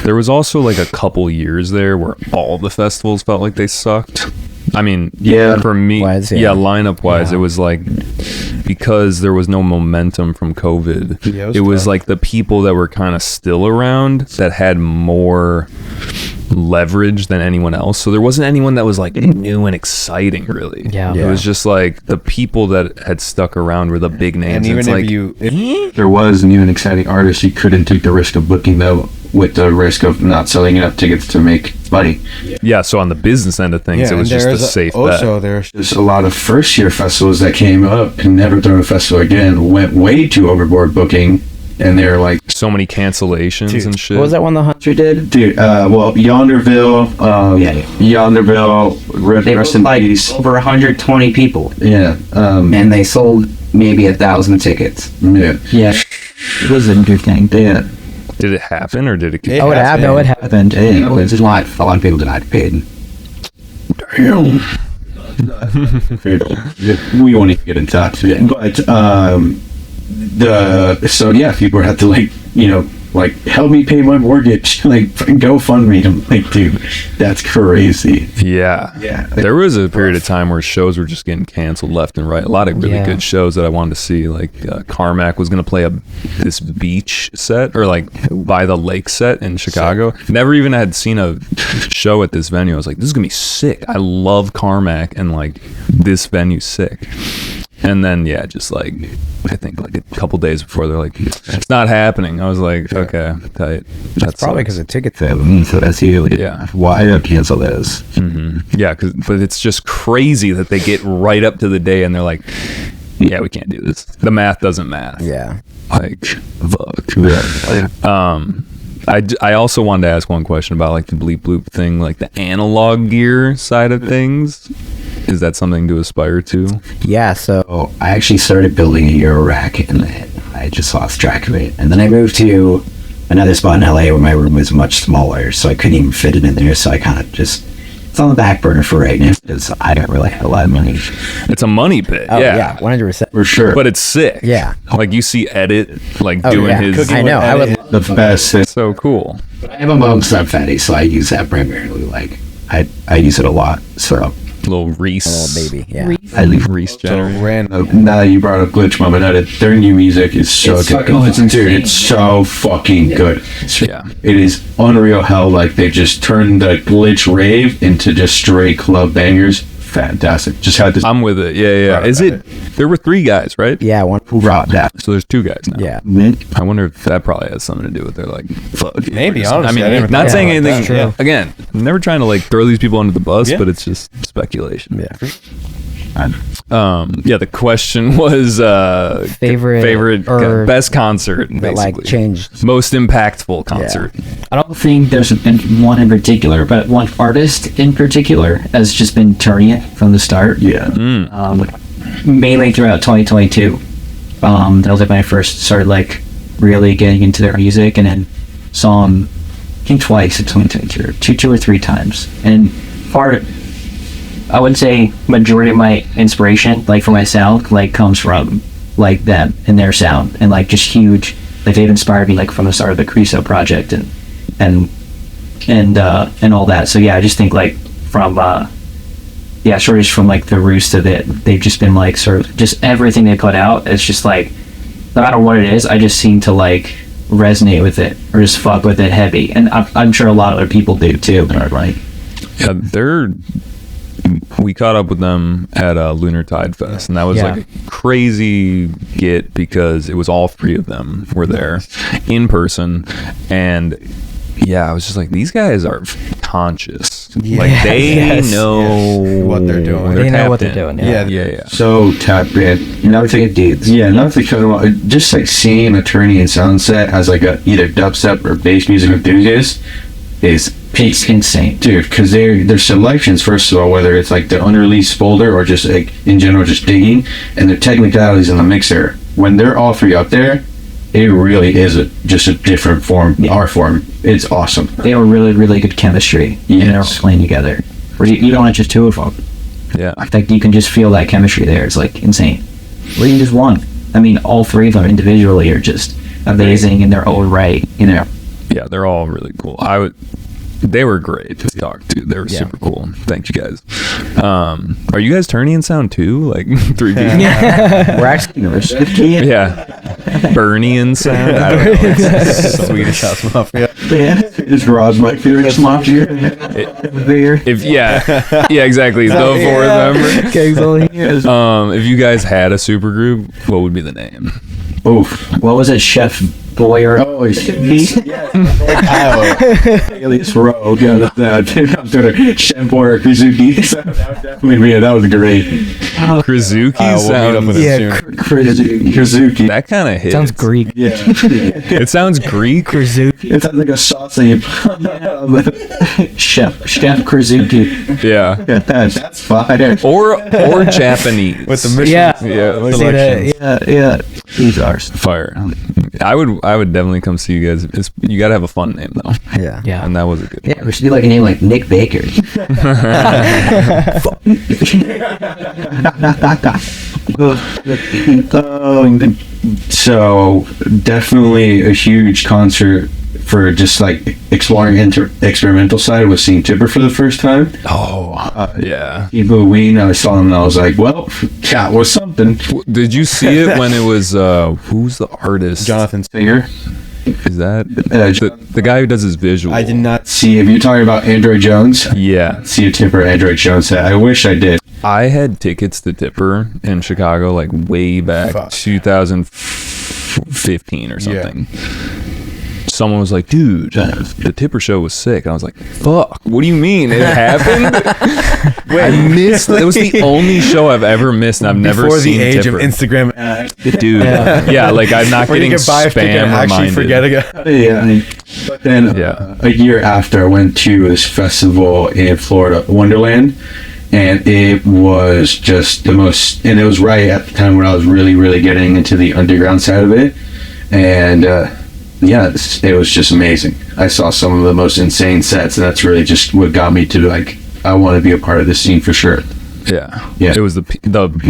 There was also like a couple years there where all the festivals felt like they sucked. I mean, for me, lineup wise, it was like, because there was no momentum from COVID, it was like the people that were kind of still around that had more leverage than anyone else. So there wasn't anyone that was like new and exciting, really. It was just like the people that had stuck around were the big names. And even if there was new and exciting artists, you couldn't take the risk of booking though, with the risk of not selling enough tickets to make money. Yeah, so on the business end of things, it was just a safe bet. Also, there's just a lot of first year festivals that came up and never thrown a festival again, went way too overboard booking, and they're like so many cancellations and shit. what was that one the Hunter did? Dude, well, Yonderville, they rest in like peace. over 120 people. Yeah, And they sold maybe 1,000 tickets. yeah. It was interesting. Yeah. Did it happen or did it? It happened. No, it happened. Yeah, it was a lot of people denied paid. Damn. We won't even get into that, but people had to like, like, help me pay my mortgage. Like, GoFundMe. I'm like, dude, that's crazy. Yeah. Yeah. There was a period of time where shows were just getting canceled left and right. A lot of really Yeah. good shows that I wanted to see. Like Carmack was going to play this beach set or like by the lake set in Chicago. Never even had seen a show at this venue. I was like, this is going to be sick. I love Carmack and like this venue's sick. And then, yeah, just like, I think like a couple days before, they're like, it's not happening. I was like, okay, tight. That's probably because sucks. of ticket sales. So that's usually Yeah. why they cancel this. Yeah, but it's just crazy that they get right up to the day and they're like, yeah, we can't do this. The math doesn't math. Yeah. Like, fuck. I also wanted to ask one question about like the bleep bloop thing, like the analog gear side of things. Is that something to aspire to? Yeah. So Oh, I actually started building a Euro rack and then I just lost track of it. And then I moved to another spot in LA where my room was much smaller, so I couldn't even fit it in there. So I kind of just, it's on the back burner for right now because I don't really have a lot of money. It's a money pit. oh yeah. yeah, 100%. For sure. But it's sick. Yeah. Like you see Edit like Oh, doing yeah. his. I know. I would. the best. So cool. But I have a Moog sub fatty, so I use that primarily. Like, I use it a lot. So Little Reese. Oh baby. Yeah. I leave Reese So Jenner. random. Now that you brought up Glitch Mama, their new music is so It's good. fucking insane. Dude, it's so fucking good. Yeah. It is unreal how like they just turned the Glitch rave into just straight club bangers. Fantastic. Just had this. I'm with it. Yeah. Is it? There were 3 guys, right? Yeah. One. Who brought that? So there's 2 guys now. Yeah. I wonder if that probably has something to do with their like. Fuck. Maybe, I honestly, I mean, didn't not think saying about anything. that. Yeah. Again, I'm never trying to like throw these people under the bus, Yeah. but it's just speculation. Yeah. Yeah. The question was Favorite or best concert, That basically. like changed. Most impactful concert. I don't think there's one in particular, but one artist in particular has just been turning it from the start. Yeah. Mainly throughout 2022. That was like when I first started like really getting into their music, and then saw him I think twice in 2022, two or 3 times. And I would say majority of my inspiration, like for my sound, like comes from like them and their sound, and like just huge. Like they've inspired me like from the start of the Criso project and all that. So yeah, I just think like from sort of just from like the roost of it, they've just been like sort of just everything they put out. It's just like no matter what it is, I just seem to like resonate with it or just fuck with it heavy. And I'm sure a lot of other people do too. Or like Yeah, we caught up with them at Lunar Tide Fest, and that was Yeah. like a crazy get because it was all 3 of them were there in person, and yeah, I was just like, these guys are conscious. Like they Yes. know What they're doing. They know what tapped they're in. doing. Yeah. Yeah. So tapped in. another thing it dudes. Yeah, not to cut them off. Just like seeing Attorney and Sunset as like a either dubstep or bass music enthusiast is it's insane. dude, because their selections, first of all, whether it's like the unreleased folder or just like in general just digging, and their technicalities in the mixer, when they're all 3 up there, it really is just a different form, art form. It's awesome. They have a really, really good chemistry. And they're all Yes. playing together. Where you don't have just 2 of them. Yeah. Like you can just feel that chemistry there. It's like insane. Or even just one. I mean, all 3 of them individually are just amazing in their own right. You know. Yeah, they're all really cool. They were great to talk to. They were super cool. Thank you guys. Are you guys turning in sound too? Like 3 people? We're actually. Yeah. Bernie and sound. I don't know. It's Swedish house mafia. Is Rod's my favorite mafia? If yeah, exactly. The 4 of them. If you guys had a super group, what would be the name? Oof. What was it, Chef Boyarbeatz? Oh, Alias Rogue. Yeah, I'm doing a Chef Boyarbeatz. That was great. Krizuki We'll meet up with sounds. him soon. Krizuki. That kind of hits. Sounds Greek. Yeah. It sounds Greek. It sounds like a sausage. Chef Krizuki. Yeah. That's fine. Or Japanese. With the mission. Yeah. Yeah, like See that? Yeah. These are fire. I would definitely come see you guys. You gotta have a fun name though. Yeah. Yeah. And that was a good. Yeah, we should do like a name like Nick Baker. So definitely a huge concert for just like exploring experimental side was seeing Tipper for the first time. Yeah. People I saw him and I was like, well, that was something. Did you see it when it was who's the artist? Jonathan Singer. Is that the guy who does his visual? I did not See, if you're talking about Android Jones, Yeah. see a Tipper Android Jones set. I wish I did. I had tickets to Tipper in Chicago like way back 2015 or something. Someone was like, dude, the Tipper show was sick. And I was like, fuck, what do you mean? It happened? I missed it. It was the only show I've ever missed, and I've never before seen the age Tipper. of Instagram. Dude, yeah, like I'm not Where you getting can buy a ticket and spam actually reminded. forget again. Yeah. But then a year after, I went to this festival in Florida, Wonderland. And it was just the most, and it was right at the time when I was really, really getting into the underground side of it. And it was just amazing. I saw some of the most insane sets, and that's really just what got me to like, I want to be a part of this scene for sure. Yeah. Yeah. It was the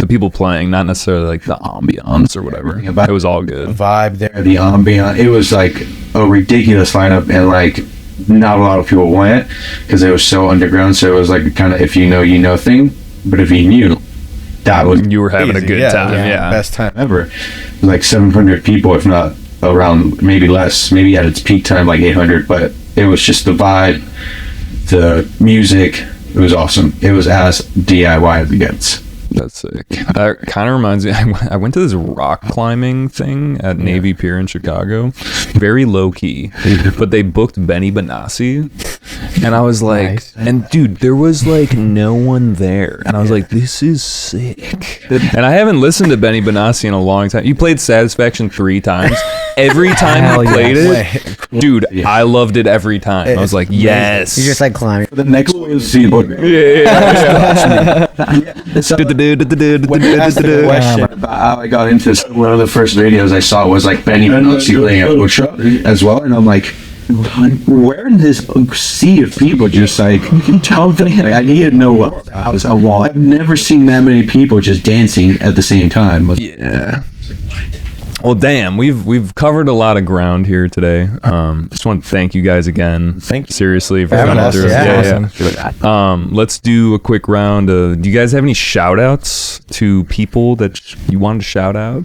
people playing, not necessarily like the ambiance or whatever. It was all good. Vibe there. The ambient, it was like a ridiculous lineup, and like not a lot of people went because it was so underground. So it was like kind of if you know thing, but if you knew, that was You were having a Easy, good time. Yeah. Best time ever. Like 700 people, if not around, maybe less, maybe at its peak time like 800. But it was just the vibe, the music. It was awesome. It was as DIY as it gets. That's sick. That kind of reminds me. I went to this rock climbing thing at Navy Pier in Chicago. Very low key, but they booked Benny Benassi, and I was like, Nice. and dude, there was like no one there, and I was like, this is sick. And I haven't listened to Benny Benassi in a long time. You played Satisfaction 3 times. Every time Hell you played yes. it, dude, I loved it every time. I was like, yes. You're just like climbing. The next one was see When you asked the question about how I got into this, one of the first videos I saw was like Benny Benassi playing at Ultra as well, and I'm like, where in this sea of people just like I need to know what I was a wall. I've never seen that many people just dancing at the same time. Yeah. Well, damn, we've covered a lot of ground here today. Just want to thank you guys again. Thank you seriously for having coming us. through. Yeah, Let's do a quick round. Do you guys have any shout outs to people that you wanted to shout out?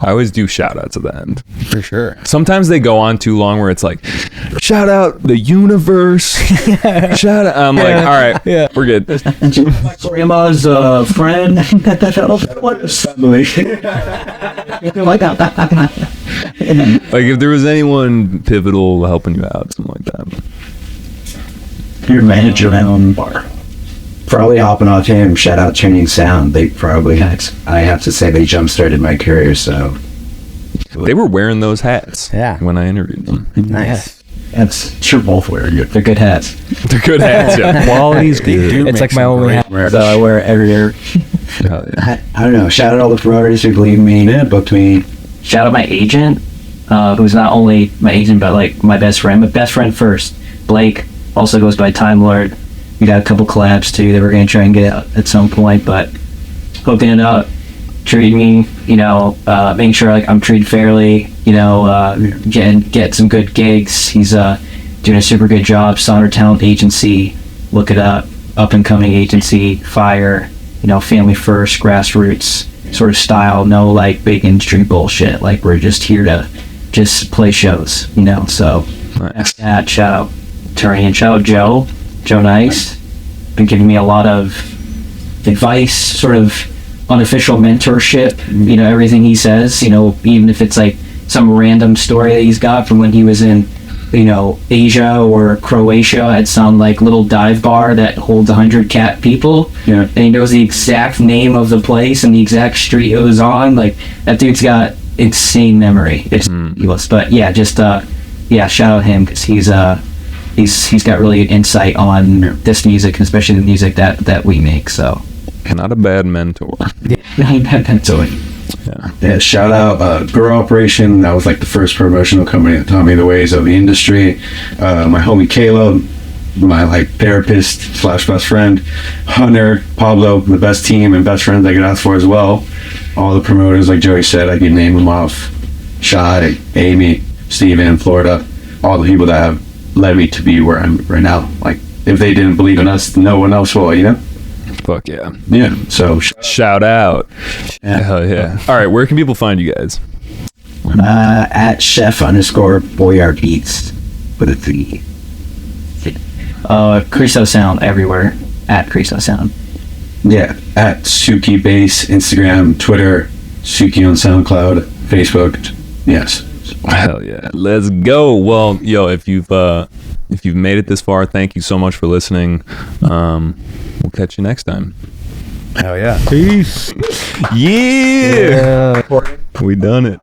I always do shout outs at the end. for sure. Sometimes they go on too long where it's like, shout out the universe. Shout out. I'm like, all right, we're good. Grandma's friend. Like if there was anyone pivotal helping you out, something like that. Your manager at own bar. Probably hopping off him. Shout out Tuning Sound. They probably, I have to say, they jump started my career. So They were wearing those hats when I interviewed them. Nice. that's sure both wear good. They're good hats. They're good hats, yeah. Quality's good. It's like my only hat. So I wear it every year. Hell yeah. I don't know. Shout out all the promoters who believe in me and booked me. Shout out my agent, who's not only my agent but like my best friend, but best friend first. Blake also goes by Time Lord. We got a couple collabs too that we're gonna try and get out at some point, but hooking it up, treating me, making sure like I'm treated fairly, get some good gigs. He's doing a super good job. Sonner Talent Agency, look it up and coming agency, fire, family first, grassroots sort of style, no like big industry bullshit. Like we're just here to just play shows, so Nice. that shout out Turi and shout out Joe Nice, been giving me a lot of advice, sort of unofficial mentorship, everything he says, even if it's like some random story that he's got from when he was in Asia or Croatia at some like little dive bar that holds 100 cat people, and he knows the exact name of the place and the exact street it was on. Like that dude's got insane memory. It's ridiculous. But yeah, just shout out him because he's got really good insight on this music, and especially the music that we make. So Not a bad mentor. Yeah, shout out Grow Operation. That was like the first promotional company that taught me the ways of the industry. My homie Caleb, my like therapist / best friend, Hunter, Pablo, the best team and best friends I could ask for as well. All the promoters, like Joey said, I could name them off. Shai, Amy, Steven in Florida, all the people that have led me to be where I'm right now. Like, if they didn't believe in us, no one else will, you know? Fuck yeah. Yeah, so Shout out. Yeah. Hell yeah. All right, where can people find you guys? At Chef _Boyarbeatz with a 3. Criso Sound everywhere. At Criso Sound. yeah, at Soukii Bass, Instagram, Twitter, Soukii on SoundCloud, Facebook. Yes. Hell yeah. Let's go. Well, yo, if you've made it this far, thank you so much for listening. We'll catch you next time. Hell yeah. Peace. Yeah. We done it.